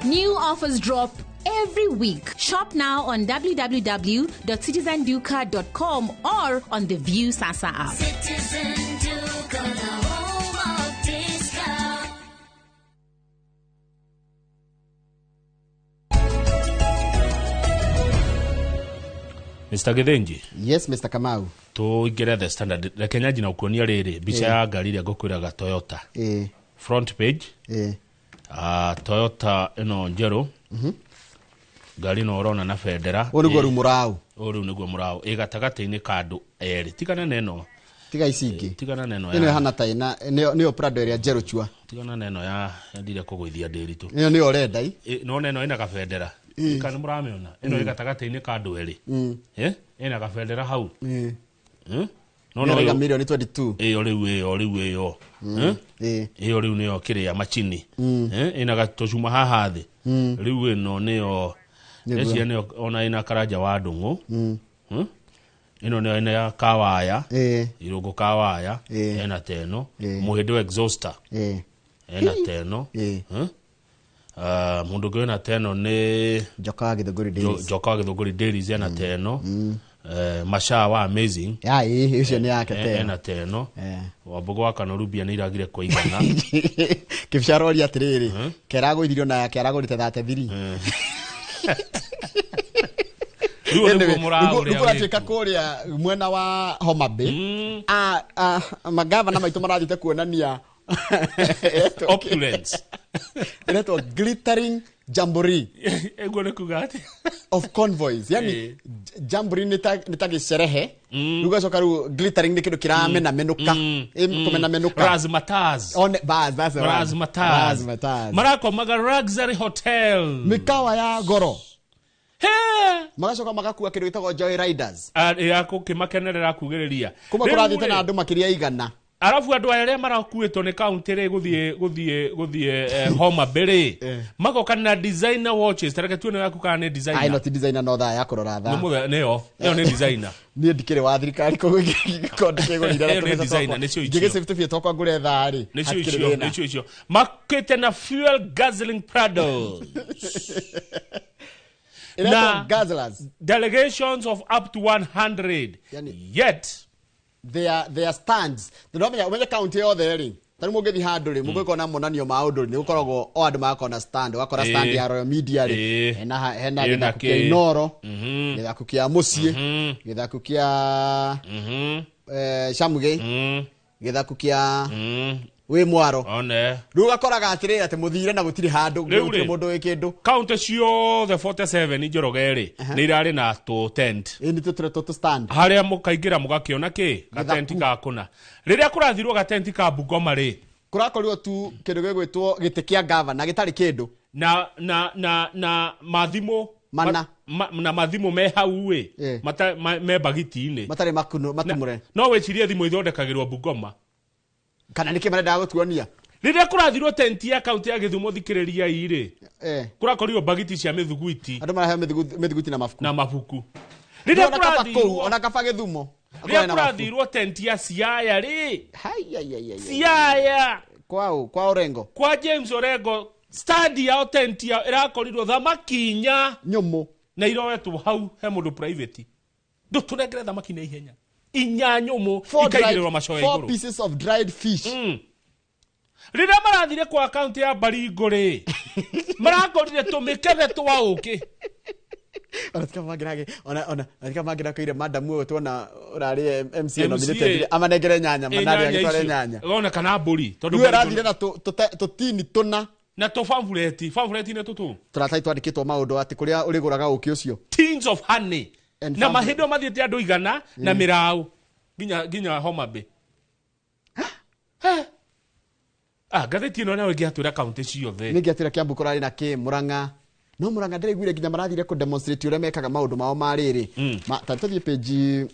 new offers drop every week. Shop now on www.citizenduca.com or on the View Sasa app. Citizen Duca, the home of discount. Mr. Githinji. Yes, Mr. Kamau. To ingere the standard. Rekenya jina ukuonia riri. Bicha ya gari ile ngukwiraga Toyota. Front page. Toyota ino njero. Gari no urona na federa. Urugwa rumurao. Urugwa murao. Gatagati-ini kandu eri. Tigana neno. Tiga icingi. Tigana neno. Ino hana ta ina niyo Prado area njero chua. Tigana neno ya ndire kuguithia ndiritu. Ino niyo renda i. No neno ina kafedera. Kana muramiona. Ino gatagati-ini kandu eri. Ina kafedera hau. No no milioni 22. Oriwe. Oriwe niyo kiria machini. Ina gatocuma haha thi. Riu no niyo eci niyo ona ina karaja wa ndungu. Ino niyo ina ya kawaya. Irugo kawaya. Ena teno. Muhindo exhauster. Ena teno. Mundu gwena teno ni Joka Githunguri Dailies. Joka Githunguri Dailies ena teno. Masha wa amazing. Ya hiyo ni yake tena. Ena teno. Wabugo akanorubia ni iragire kwa igana. Kibsharori atiriri. Kerago ithirio na kerago rite 33. Nukura cheka kuria mwena wa Homa Bay. Magavana maitu marathite kuonania opulence. Inaitwa glittering jamboree. Ego ne kugati of convoys. Yani jamboree nitagi sherehe. Nuga sokaru glittering ni kido kiramena menuka. Kumena menuka. Razmataz. Razmataz. Marako maga luxury hotel. Mikawa ya goro. Magacoka magakuwa kido gitagwo Joy Riders. Yako kimakenerera kugereria. Kuma kurathite na andu makiria igana. Arafu andu aria marakuitwo ni county ri guthie Homa Bay magoka na designer watches tareke tuone yaku kana ni designer. Ai not designer no tha ya kurora tha. Neo ni designer. Ni ndikire wa thirikari ko konde go ndira ni designer ni cio. Ngige certificate tokwa ngure tha ri. Ni cio. Makete na fuel guzzling Prado. Na guzzlers. Delegations of up to 100. Yet their stands. When county yo there. Tani mugethi handu ri mugo kona monanio ma undu ni ukoragwo o andu makona stand wakora stand ya Royal Media ri hena githaku kia Inoro githaku kia Mucie githaku kia Shamuge githaku kia we mwaro one ruga koraga atirira te muthire na gutiri handu gutiri mundu wikindu county cio the 47 njorogeri ni irari na to tent ni to stand haria mukaingira mugakiona ki gatenti gakuna riria kurathirwo gatenti ka Bungoma ri kurakorirwo tu kindu gigwitwo gite kia governor gitari kindu na mathimo mana na mathimo me hau we me bagiti-ini matari matumure no wecirie thimo ithondekagirwo Bungoma kana niki marenda gutuonia riria kurathirwo tenti ya county ya Githumo thikiriria iri kurakorirwo bagiti cia mithuguiti andu marahe mithuguiti na mafuku riria kurathirwo ona kaba Githumo riria kurathirwo tenti ya Siaya ri Siaya kwa Orengo kwa James Orengo study ya tenti ya irakorirwo thamakinya nyumu na iroetwo hau he mundu private ndutunengere thamaki na ihenya inyanyumu ikaigirwa macoya iguru 4 pieces of dried fish rira marathire kwa account ya Baringo ri marakorire tumikebe twa uki ona magira kaire madam wewe tuona urari MC nominated amanegere nyanya manari agitware nyanya ona kana mburi tondu marathire na tutini tuna na to pamphlet ne tutu turatai twandikitwo maundu ati kuria uriguraga uki ucio tins of honey na mahindo mathiete andu igana na mirau ginya Homa Bay. Gatheti ino nawe ngiatwira county ciothe. Ningiatwira Kiambu kurari na Murang'a. No Murang'a ndiriguire ginya marathire ku demonstrate uria mekaga maundu mao mariri. Tathie page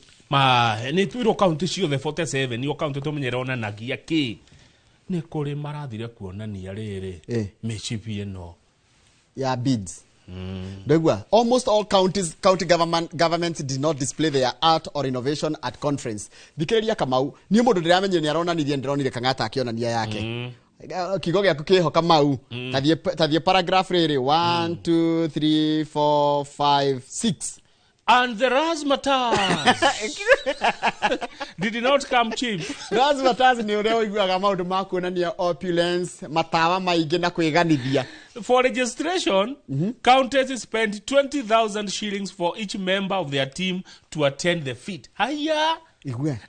ni twiro county ciothe 47 yo county tumenyera onanagia ki ni kuri marathire kuonania riri michipi ino ya bids. Ndegwa, almost all county governments did not display their art or innovation at conference. Thikiriria Kamau ni mundu ndiramenye ni aronanithie ndironire kangata akionania yake. Kigo gyaku kiho Kamau. Tathie paragraph riri 1 2 3 4 5 6. And the razzmatazz did not come cheap. Razzmatazz ni uria uiguaga maundu ma kuonania opulence, matawa maingi na kwiganithia. For registration, counties spent 20,000 shillings for each member of their team to attend the feat. Haya.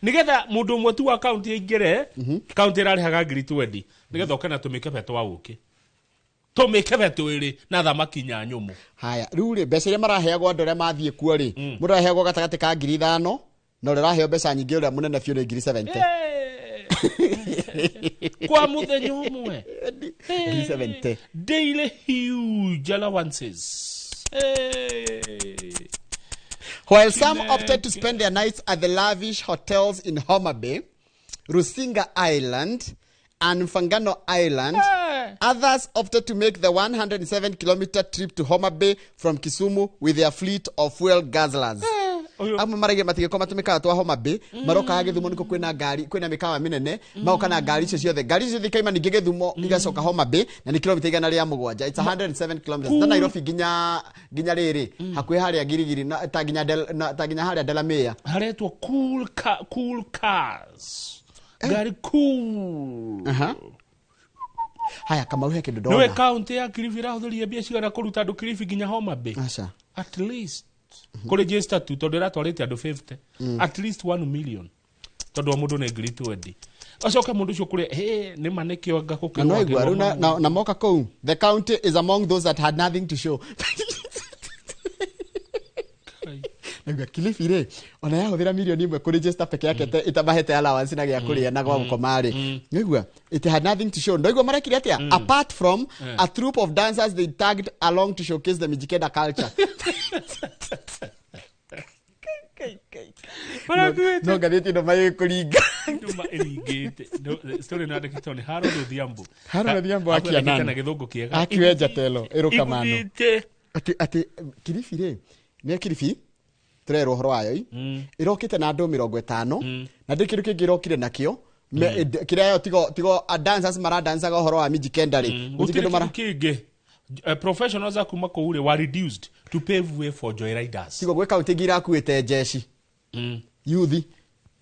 Nigetha mundu umwe tu wa county ingire, county rarihaga 20. Nigetha ukana tumike beto wa uki. Tumike beto iri na thamaki nya nyumu. Haya, riu ri mbeca iria maraheagwo andu aria mathie kuo ri, mundu araheagwo gatagati ka 5,000 na uria araheo mbeca nyingi uria munene fiu ni 70. Kwa muthenya umwe 70. Daily huge allowances. While some opted to spend their nights at the lavish hotels in Homa Bay, Rusinga Island, and Mfangano Island, others opted to make the 107-kilometer trip to Homa Bay from Kisumu with their fleet of fuel guzzlers. Amwe marage matigeko matumika twa Homa Bay maroka Githumo niko kwina ngari kwina mikawa minene maoka na ngari icio ciothe kaima ningi Githumo igacoka Homa Bay na ni kilomita 107. It's 107 kilometers. Then Nairobi ginya riri hakuhi haria girigiri na taginya haria Delamere haretwo cool cars. Gari cool. Haya kama uhe kindu ndona. Niwe county ya Kilifi rahuthuria biashara na kuruta andu Kilifi ginya Homa Bay. At least register tu tondu ratwarite andu 50. At least 1 million. Tondu mundu ne ngiri 20. Acoka mundu ucio kuri ni maneke wanga kukirwa. Na moka kou. The county is among those that had nothing to show. Nagwa Kilifi re ona yahuthira milioni 1 ku register peke yake itabahete allowance na gya kuria na gwa gukomari. Nagwa it had nothing to show. Ndoigwa marekire atia apart from a troupe of dancers they tagged along to showcase the Mijikenda culture. No gadeti no mai kuringa. No mairigite. Story na ndekito ni Harold Odhiambo. Harold Odhiambo akiana na githungu kiega. Akiweja telo erokamano. Ati Kilifi re. Ni Kilifi turero horo ayo irokite na andu 50 na ndikiru kingirokire nakio kirayo tigo dancers mara dancer go horo wa Mijikenda ri utikindu mara kingi professionals akuma ko ure were reduced to pave way for joyriders tigo gwe county gira akuite jeshi youth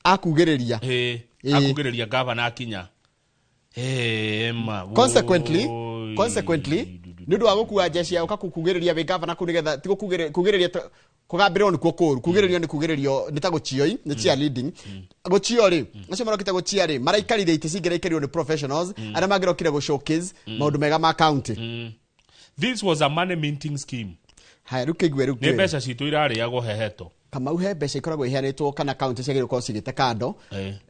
akugiriria akugiriria governor akinya consequently nundu wa gukua jeshi ya ukakugiriria we governor kunigetha tigo kugiriria kugambirwo ni kukuru kugiririo ni kugiririo ni ta guchioi ni chia leading guchio ri acio marokite guchia ri maraikarire ite cingire ikerio ni professionals ara magirokire go showcase maundu mega ma county. This was a money minting scheme. Hai rukigwe ne mbeca citu irariago heheto kama uhe mbeca ikoragwo iheanitwo kana county ciagire ko cigite kando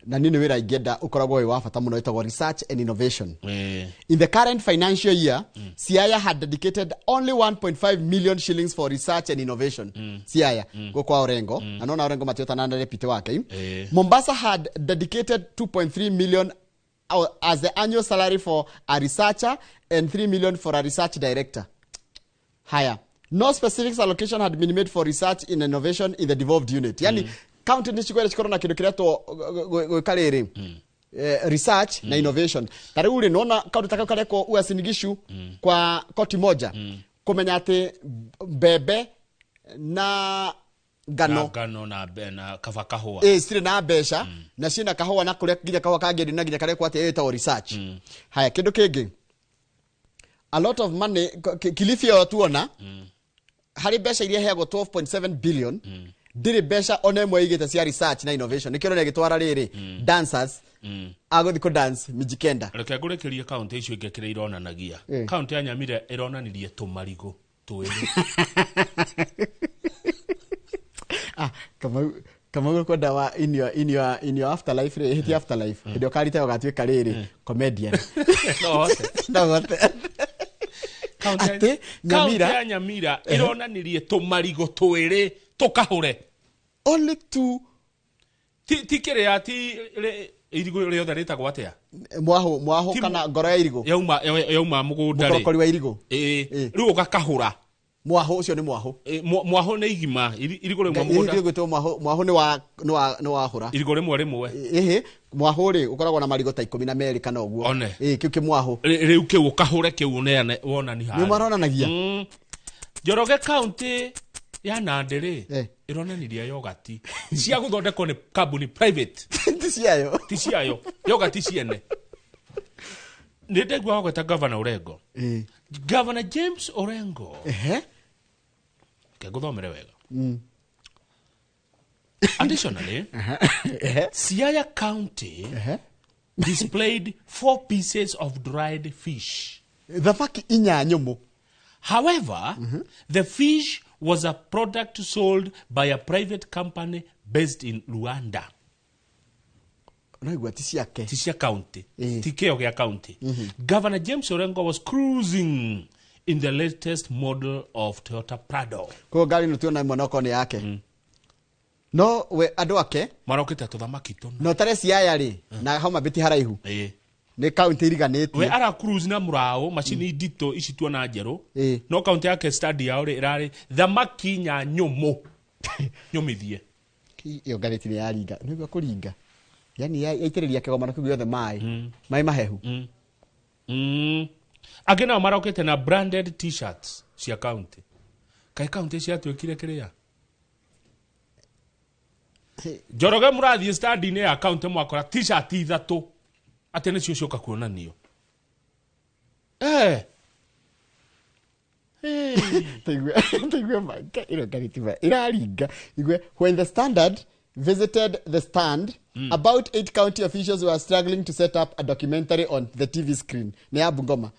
na nini wira ingenda ukoragwo wa bata muno itagwo research and innovation. In the current financial year Siaya had dedicated only 1.5 million shillings for research and innovation. Siaya go kwa Orengo anona Orengo matiota na repite wake. Mombasa had dedicated 2.3 million as the annual salary for a researcher and 3 million for a research director. Higher. No specific allocation had been made for research in innovation in the devolved unit. Yani county ndichikwele chikoro na kido kireto goikarere research na innovation. Tare ule nona county takakareko uasinigishu kwa koti moja. Kumenya ati bebe na gano na kavakahua sire na besha na sina kahua na kule ginya kahua kagedi na ginya kareko ati eta research. Haya kido kege a lot of money Kilifi watuona hari besha iria heago 12.7 billion ndiri besha onemwe igite cia research na innovation nikiro ne gitwara riri dancers agothi ko dance Mijikenda reke gurekeria county icio ingekire ironanagia county ya Nyamire ironanirie tumarigo twiri kama kama uko dawa in your afterlife re hiti afterlife ndio kalita wakatweka riri comedian no what ate nyamira ironanirie tumarigo twiri tukahure only two tikire ya ti irigo rio tharita gwatia mwaho kana ngoro ya irigo yauma mugunda ri mukokori wa irigo riu gakahura mwaho ucio ni mwaho mwaho ni igima irigo rimwe mugunda irigo to mwaho ni wa hura irigo rimwe mwaho ri ukoragwo na marigo ta 12 kana uguo kiu ki mwaho riu kiu kahure kiu ne wona ni ha ni maronanagia Njoroge County ya Nandi ironaniria yogati cia guthondekwo ni company private ti ciayo yogati ciene ni ndegwa gweta governor Orengo Governor James Orengo ke guthomere wega additionally Siaya County displayed 4 pieces of dried fish. Thamaki inya nyumu. However, the fish was a product sold by a private company based in Rwanda. Naigua Tisia County. Tikeo ya County. Governor James Orengo was cruising in the latest model of Toyota Prado. Kwa gari nutuona monoko ni yake. No we andu ake marokete tuthamaki tono. No tare Siaya ri na Homa Bay haraihu. Ni county iriganĩtie. We ara cruise na murao machini dito ici tuona njeru. No county yake study yao irari thamaki nya nyumu. Nyumithie. Iyo gareti ni yaringa. Nigwa kuringa. Yani yaitĩrĩria kĩgomano kĩu gĩothe maĩ mahehu. Agena marokete na branded t-shirts cia county. Kai county cia twekire kiria. Njoroge murathie study ni ya county mwakora t-shirt ithatu. Ate nĩ ciocoka kuonanio. Taigwe manga iro garitiba iraringa. Igwe when the Standard visited the stand, about 8 county officials were struggling to set up a documentary on the TV screen. Ne ya Bungoma.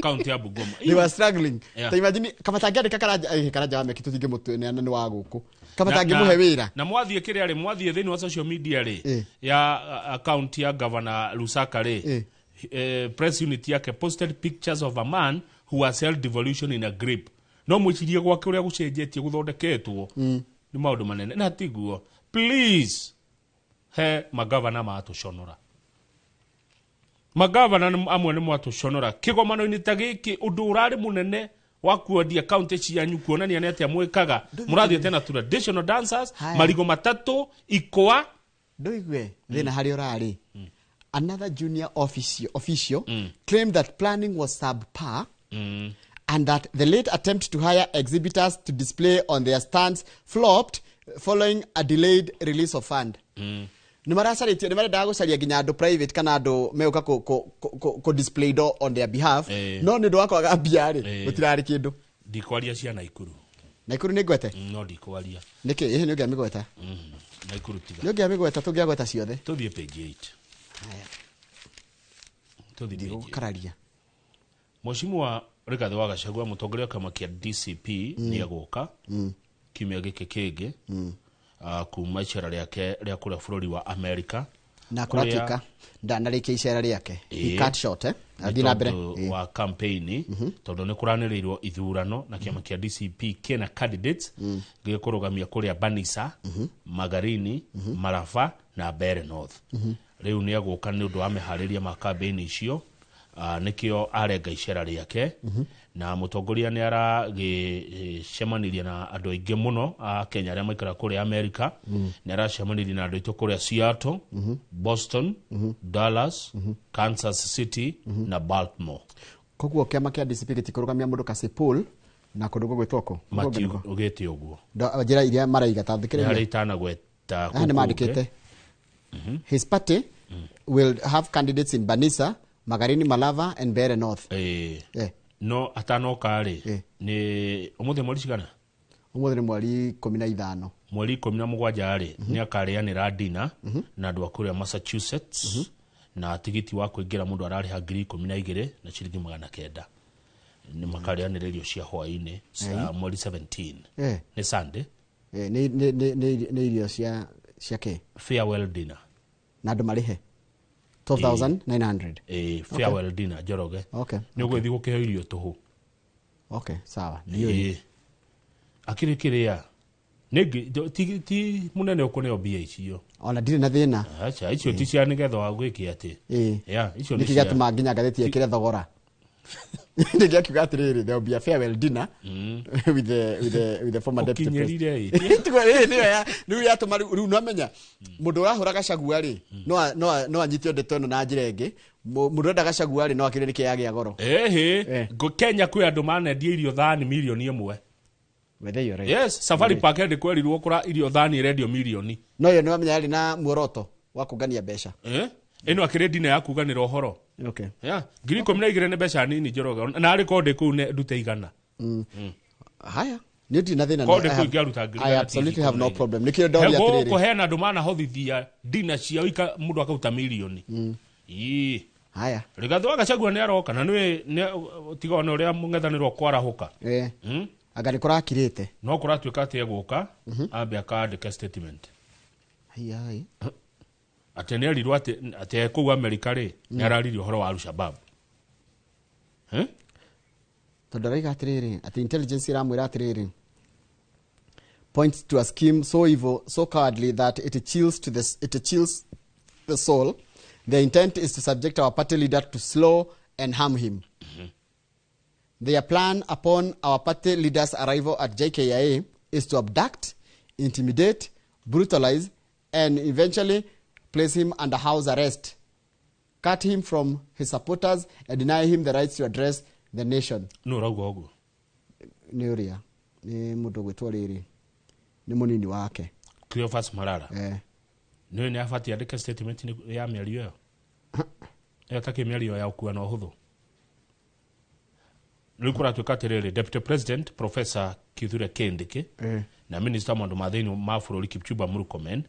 County ya Bungoma. They were struggling. Ta imagine kama tangiandika karaja wame kitu tingi mutu ne wa guku. Kama tangimuhe wira. Na mwathie kiri ari mwathie thini wa social media ri ya account ya Governor Lusaka ri. Press unit yake posted pictures of a man who was held devolution in a grip. No mwichirie gwake uria gucenjetie guthondeketwo. Ni maundu manene na tiguo. Please he magavana matushonora. Magavana amwe ni mwatushonora. Kigomano-ini ta giki undu urari munene wa kuodia county cianyu kuonania ni atia mwikaga murathie tena traditional dancers marigo matatu ikwa ndoigwe thina hari urari. Another junior official claimed that planning was subpar and that the late attempt to hire exhibitors to display on their stands flopped following a delayed release of fund. Ni marenda gucaria nginya andu private kana andu meuka ko display on their behalf. No ni ndo wakwaga mbia ri gutirari kindu. Ndikwaria cia Naikuru. Naikuru ni gwete? No ndikwaria. Niki ni ngia migweta. Naikuru tiga. Ni ngia migweta tungia gweta ciothe. Tuthie page 8. Haya. Tuthie kararia. Mheshimiwa Rigathi wa Gachagua mutongoria kama kia DCP ni aguka. Kimya giki kingi. Kuma icera riake ria kuria bururi wa America na kuratika ndanarike icera riake he cut short adina mbere wa campaign tondu ni kuranirirwo ithurano na kiama kia DCP kena candidates gikurugamia kuria Banisa Magarini Marafa na Bere North riu ni aguka ni undu wa mehariria ma campaign icio nikio arenga icera riake na mutongoria ni aragicemaniria na andu aingi muno a Kenya aria maikara kuria America ni aracemaniria na andu aitu kuria Seattle Boston Dallas Kansas City na Baltimore. Koguo kiama kia DCP gitikurugamia mundu Kasipul na kundu gwitwako Matthew ugete uguo njira iria maraiga tathikiriria ari tana gweta ni mandikite his party will have candidates in Banisa Magarini Malava and Bere North. No atano kare ni umuthe mweri cigana umuthe ni mweri 15 mweri 17 ari ni akareanira dina na andu akuria Massachusetts na tigiti wa kuingira mundu arari ha 12 na ciringi 900 ni makareanira irio cia hwaini mweri 17 ni Sunday nĩ irio cia ke farewell dinner na andũ marihe 12,900 farewell dinner Njoroge nĩ ũgũthiĩ gũkĩheo irio tũhũ sawa akĩrĩkĩrĩa nĩngĩ ti mũnene ũkũneo mbia icio ona ndirĩ na thĩna acha icio ti cia nĩgetha wa gwĩke atĩ icio nĩkĩ gĩatũma nginya ngathĩti ĩkĩre thogora nĩkĩ akiuga atĩrĩrĩ there will be a farewell dinner with the former deputy president rĩu yatũma rĩu namenya mũndũ ũrahũra Gachagua rĩ no anyitio ndeto ĩno na njĩra ĩngĩ mũndũ ũrenda Gachagua rĩ no akĩrĩ nĩkĩ yagĩa goro Kenya kwĩ andũ manendia irio thani milioni 1 yes Safari Park ndi kwerirwo kũra irio thani irendio milioni no yo nĩwamenya yarĩ na muoroto wa kũngania mbeca ĩno akĩrĩ dina ya kuganĩra ũhoro ngiri 12 nĩ mbeca nini Njoroge na arĩ konde kũu ndute igana haya nĩ ndina thĩna konde kũu ingĩaruta ngiri I absolutely have no problem nĩkĩo ndoria atĩrĩrĩ kũheana andũ manahothithia dina ciao mũndũ akauta milioni haya Rigathi wa Gachagua nĩ aroka na nĩ tigona ũrĩa mũng'ethanĩro kwarahũka anga nĩ kũrakirĩte no kũratuĩka atĩ egũka ambe akandĩka statement atĩ nĩ erirwo atĩ kũu Amerika rĩ nĩ araririe ũhoro wa Al-Shabaab tondũ araiga atĩrĩrĩ atĩ intelligence ĩramwĩra atĩrĩrĩ points to a scheme so evil so cowardly that it chills the soul. The intent is to subject our party leader to slow and harm him. Their plan upon our party leader's arrival at JKIA is to abduct, intimidate, brutalize, and eventually place him under house arrest, cut him from his supporters, and deny him the rights to address the nation. No rauga ugu. Ni uria ni mundu gwitwo riri ni munini wake Cleophas Malala. Ni afati andike statement ya mĩario ĩyo. Yatake mĩario ya ukua na ũhũthũ. Rĩu kũratuĩka atĩrĩrĩ Deputy President Professor Kithure Kindiki na Minister Maũndũ ma thĩinĩ ma bũrũri Kipchumba Murkomen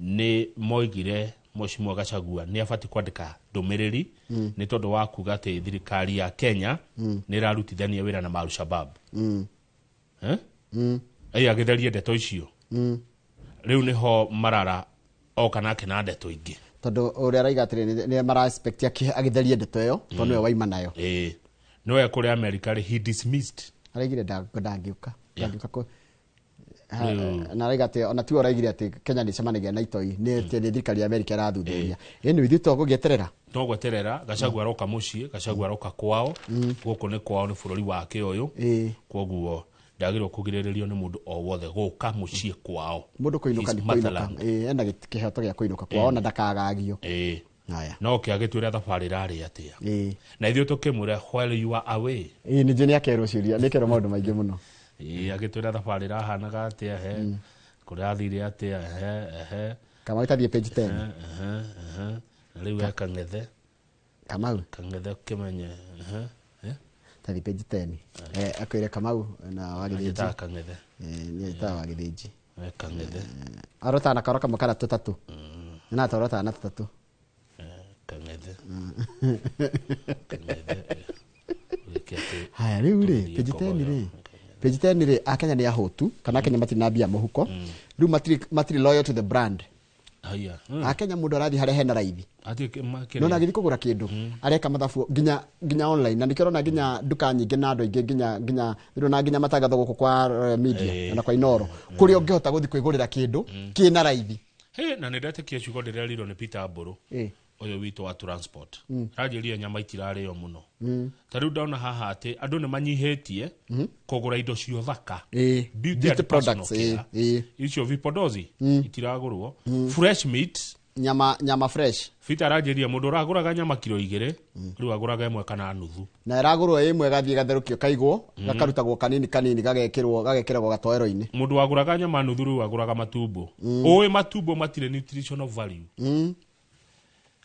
nĩ moigire Mheshimiwa Gachagua nĩ abati kwandĩka ndũmĩrĩri nĩ tondũ wa kuga atĩ thirikari ya Kenya nĩ ĩrarutithania wĩra na Al-Shabaab. Agĩtheria ndeto icio. Rĩu nĩho Malala oka nake na ndeto ingĩ. Tondũ ũrĩa araiga atĩrĩrĩ nĩ mara expect agĩtherie ndeto ĩyo tondũ nĩwe waima nayo. No ya kũrĩa America he dismissed. Araigire ndangĩũka kũ na araiga atĩ ona tu araigire atĩ Kenya nĩ cemanagia na itoi nĩ thirikari ya America ĩrathuthuria. Ĩno ithuĩ tũgũgĩeterera. Tũgweterera Gachagua aroka mũciĩ Gachagua aroka kwao gũkũ nĩ kwao nĩ bũrũri wake ũyũ kwoguo ndagĩrĩirwo kũgirĩrĩrio nĩ mũndũ o wothe gũka mũciĩ kwao. Mũndũ kũinũka nĩ kũinũka ena kĩhoto gĩa kũinũka kwao na ndakagagio. No kĩagĩtwĩra thabarĩ rarĩ atĩa na ithuĩ tũkĩmwĩra while you are away nĩ nĩ akerwo ciũria nĩ akerwo maũndũ maingĩ mũno agĩtwĩra thabarĩ rahanaga atĩa kũrĩa athire atĩa kama itathiĩ page 10 na rĩu akang'ethe Kamau kang'ethe kĩmenye tathi page 10 akwĩre Kamau na wagĩthĩnji kang'ethe nĩ aita wagĩthĩnji kang'ethe arota na karoka makara tũtatũ na tarota na tũtatũ kang'ethe haya rĩu rĩ page 10 rĩ Akenya nĩ ahotu kana Akenya matirĩ na mbia mũhuko rĩu matirĩ loyal to the brand. Akenya mũndũ arathi harĩa hena raithi no na gĩthi kũgũra kĩndũ areka mathabu nginya online na nĩkĩrona nginya duka nyingĩ na andũ aingĩ nginya rĩrona nginya matangatho gũkũ kwa media na kwa Inoro kũrĩa ũngĩhota gũthi kwĩgũrĩra kĩndũ kĩna raithi. Na nĩ ndetekia ciugo ndĩrerirwo nĩ Peter Mburu ũyũ witũ wa transport ranjĩria nyama itirarĩo mũno ta rĩu ndona haha atĩ andũ nĩ manyihĩtie kũgũra indo cio thaka beauty products icio vipodozi itiragũrwo fresh meat nyama fresh Peter ranjĩria mũndũ ũragũraga nyama kilo 2 rĩu agũraga ĩmwe kana nuthu na ĩragũrwo ĩmwe gathiĩ gatherũkio kaigwo gakarutagwo kanini gagekĩrwo gatoero-inĩ mũndũ wagũraga nyama nuthu rĩu agũraga matumbo ũĩ matumbo matirĩ nutritional value.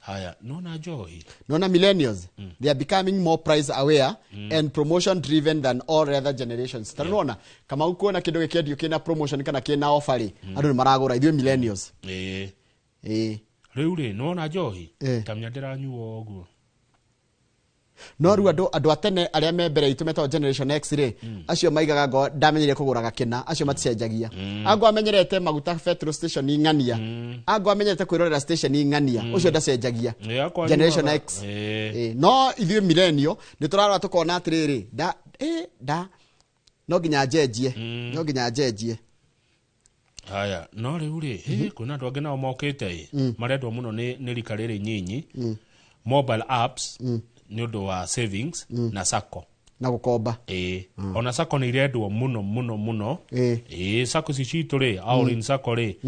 Haya, nona Johi. Nona millennials, they are becoming more price aware and promotion driven than all other generations. Tanona, kama ukuona kidogo kiadio kina promotion kana kina offer, adu ni maragura idwe millennials. Reule, nona Johi. Kamnyadera nyuo ogu. no ru andu atene aria me mbere itu meto generation X ri acio maigaga ngo ndamenyire kugura gakena acio maticenjagia ango amenyerete maguta petrol station ingania ango amenyerete kwirorera station ingania ucio ndacenjagia generation X no ithuĩ millennial ni turarora tukona atiriri no nginya njenjie haya no riu ri kuna andu angi nao mokite marendwo muno ni rika riri nyinyi mobile apps ni undu wa savings na sacco na gukomba ona sacco ni irendwo muno sacco citu ri Aurin sacco ri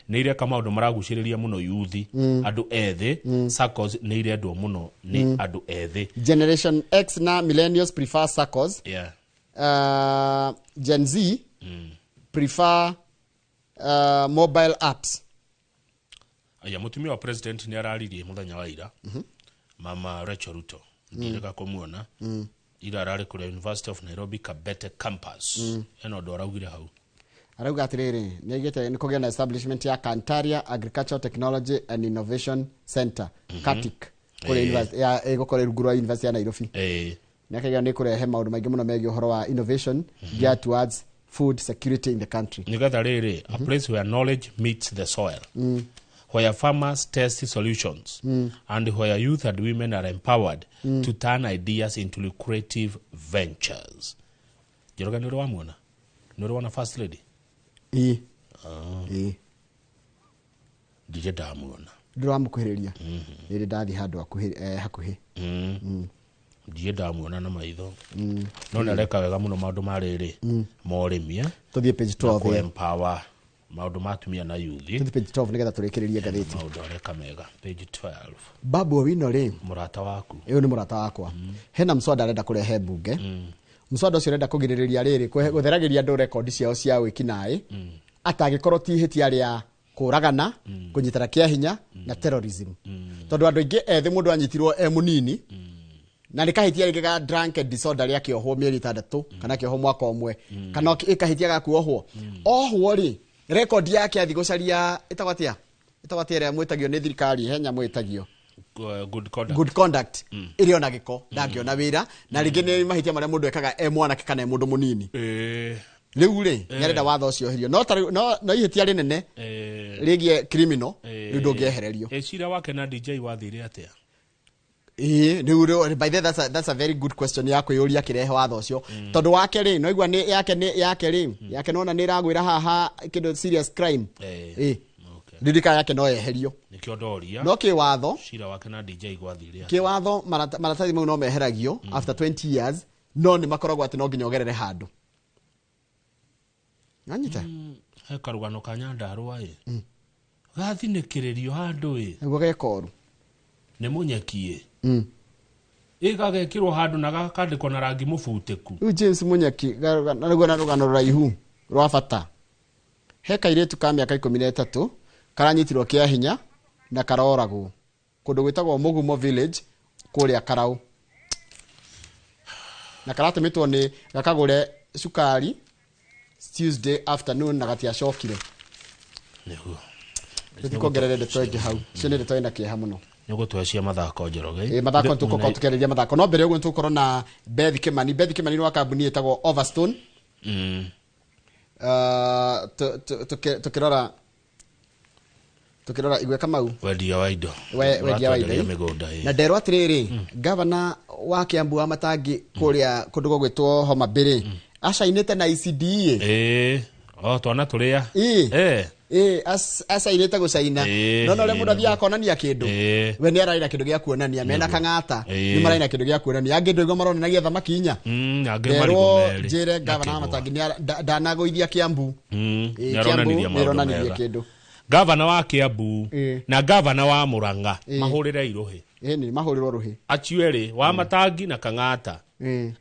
ni ire kama undu maraguciriria muno youthi andu ethi saccos ni irendwo muno ni andu ethi generation X na millennials prefer saccos Gen Z prefer mobile apps. Aya mutumia wa president ni araririe muthenya wa ira mama Rachel Ruto ndireka kumuona ira arari kule University of Nairobi Kabete campus eno ndo araugire hau arauga atiriri nigite nikugia na establishment ya Kantaria Agricultural Technology and Innovation Center KATIC kule university ya egokore ruguru University ya Nairobi nakagia ni kurehe maundu maingi muno megi uhoro wa innovation geared towards food security in the country. Nigatha riri a place where knowledge meets the soil. Where farmers test solutions and where youth and women are empowered to turn ideas into lucrative ventures. Jeroga nuru wamuona? Nuru wana first lady? Dije damuona. Nuru wamukuhiriria. Niri dathi handu hakuhi. Dije damuona na maitho. No nareka wega muno maundu mariri morimi tuthie page 12 ko empower maundu matumia na youth tuthie page 12 nigetha turekererie gatheti maundu areka mega page 12 babu wino ri murata waku uyu ni murata wakwa hena mswada arenda kurehe bunge mswada ucio arenda kugiriria riri gutheragiria andu record ciao cia wikinae atagikorwo ti hitia aria kuragana kunyitara kia hinya na terrorism tondu andu ingi ethi mundu anyitirwo munini na nikahitia riga drunken disorder ya kioho mieri 3 kana kioho mwaka omwe kana ikahitia gakuohwo ohwo ri record yake athi gucaria itagwatia ria mwitagio ni thirikari henya mwitagio good conduct irio na giko ndangiona wira na ringi ni mahitia maria mundu ekaga mwana kana mundu munini riu ri nyarenda watho ucio hirio no ihitia rinene rigie criminal rindu ngiehererio cira wake na DJ wathire atia by the that's a very good question yako yuria kirehe watho ucio tondu wake ri no igwa ni yake nona ni ragwira haha kindu serious crime ririka yake no yeherio nikio ndoria no ki watho cira wake na DJ gwathiria ki watho maratathi mau no meheragio after 20 years no ni makoragwo ati no nginya ogerere handu anyita he karugano kanyandarwa gathinikirerio handu niguo gekoru ne munyakie igagekirwo handu na gakandikwo na rangi mubuteku u James Munyaki na rugano raihu rwa bata he kairetu ka miaka 13 karanyitirwo kia hinya na karoragwo kundu gwitagwo Mugumo village kuria Karau na karatumitwo ni gakagure sukari Tuesday afternoon na gatia shokire niguo nikuongerere ndeto hau cine ndeto ina kieha muno Nugo tuacia mathako Njoroge mathako tuko tukereria mathako no mbere uguo tukorwo na Beth Kimani ni wa kambuni etagwo Overstone tukirora igwe Kamau wendia wa indo na nderwa atiriri governor wa Kiambu wa Matangi kuria kundu gwitwo Homa Bay acainite na ECD twana turia asa ireta gucaina no le mundu athia akonania kindu we ni araina kindu gia kuonania mena kangata ni maraina kindu gia kuonania angi ndu maronagia thamaki inya angi marigomeri jire gavana Matangi ndanagoithia Kiambu Kiambu kindu gavana wa Kiambu na gavana wa Murang'a mahurire iruhi ni mahurirwo ruhi acieri wa Matangi na kangata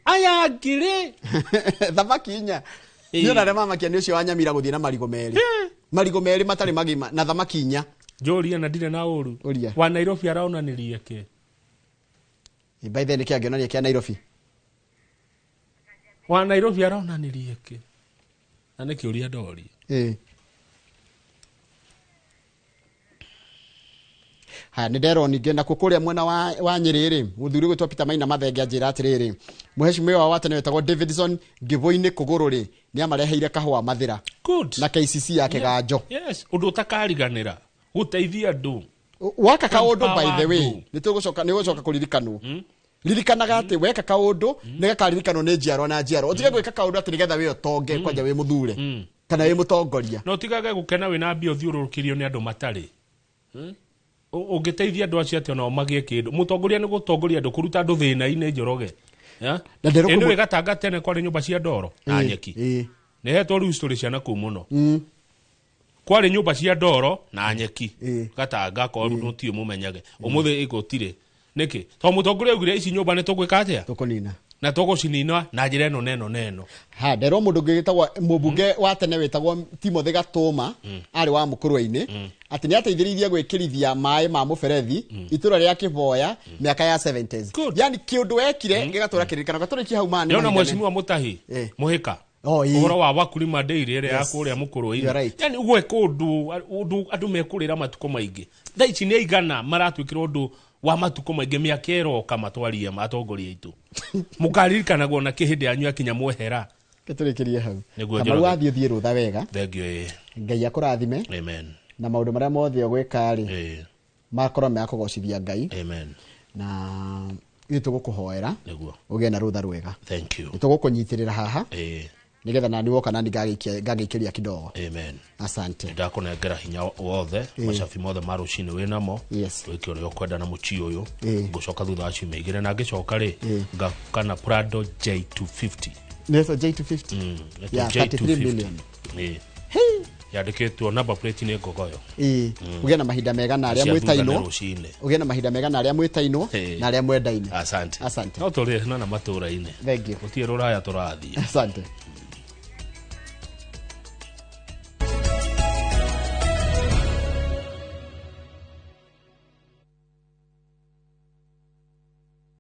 aya ngiri thamaki inya Ndio na rema makia ndio cio anyamira guthie na marigo meri matari magima na thamaki inya Joria na ndire na uru wa Nairobi araonanirie ke by the way angionania kia Nairobi wa Nairobi araonanirie ke na niki uria ndori ha nä ndero ningä na kå rä mwena wa Nyeri muthuri gwitwo Peter Maina Mathenge njira atiriri muheshimiwa wa tene wetagwo Davidson Ngivoi-ini Kugururi ni amareheire kahua mathira na KCC ya Kiganjo. Yes, undu utakariganira guteithia andu waka kaundu by the way ni gucoka kuririkanwo ririkanaga ati weka kaundu ni gakaririkano ni njiarwa na njiarwa utige gwika kaundu ati nigetha wi utonge kwanja wi muthure kana wi mutongoria no tigage gukena wi na mbia uthiurukirio ni andu matari ungiteithia andu acio ati ona magie kindu mutongoria ni gutongoria andu kuruta andu thina-ini Njoroge ya eno wegatanga tene kwa nyumba cia ndoro na nyeki ni hetwo riu story cia na ku muno kwari nyumba cia ndoro na nyeki gatanga ko no tio mumenyage umuthe igotire niki to mutongoria ugire ici nyumba ni tugwika atia tukunina na tugucinina na njira eno neno ha ndero mundu ngitagwa mubunge wa tene wetagwo Timothy Gatuma ari wa Mukurwa-ini ati ni ateithiririe gwikirithia mai ma muberethi itura ria Kivoya miaka ya 70s yani kiundu wekire gigatura kiririkana gaturiki hau mani yona mheshimiwa Mutahi muhika uhoro wa wakulima ndeire ire ya kuria Mukurwa-ini yani ugwe kundu andu mekurira matuko maingi thaici ni igana maratwikira undu wa matuko maingi miakero kama twaria matongoria itu mukaririkanago na kihindi anyu akinya mwehera keturikirie hau kama wathio thie rutha wega thengio Ngai akurathime amen na maundu maria mothe ugwika ri makorwo me akugocithia Ngai amen na itu gukuhoera niguo ugie na rutha rwega thank you itu gukunyitirira haha nigetha nani woka nani ngagikiria kidogo amen asante ndakunengera hinya wothe macabi mothe marucini winamo wiki uria ukwenda na muchi uyu ngucoka thutha wa ciumia igiri na ngicoka ri ngakana Prado J250 neso J250 ya 33 million yandikitwo number plate ni ngogoyo ugie na mahinda mega na aria mwitaino ugie na mahinda mega na aria mwitaino na aria mwendaine asante no turi na matura-ini thank you utie ruraya turathie asante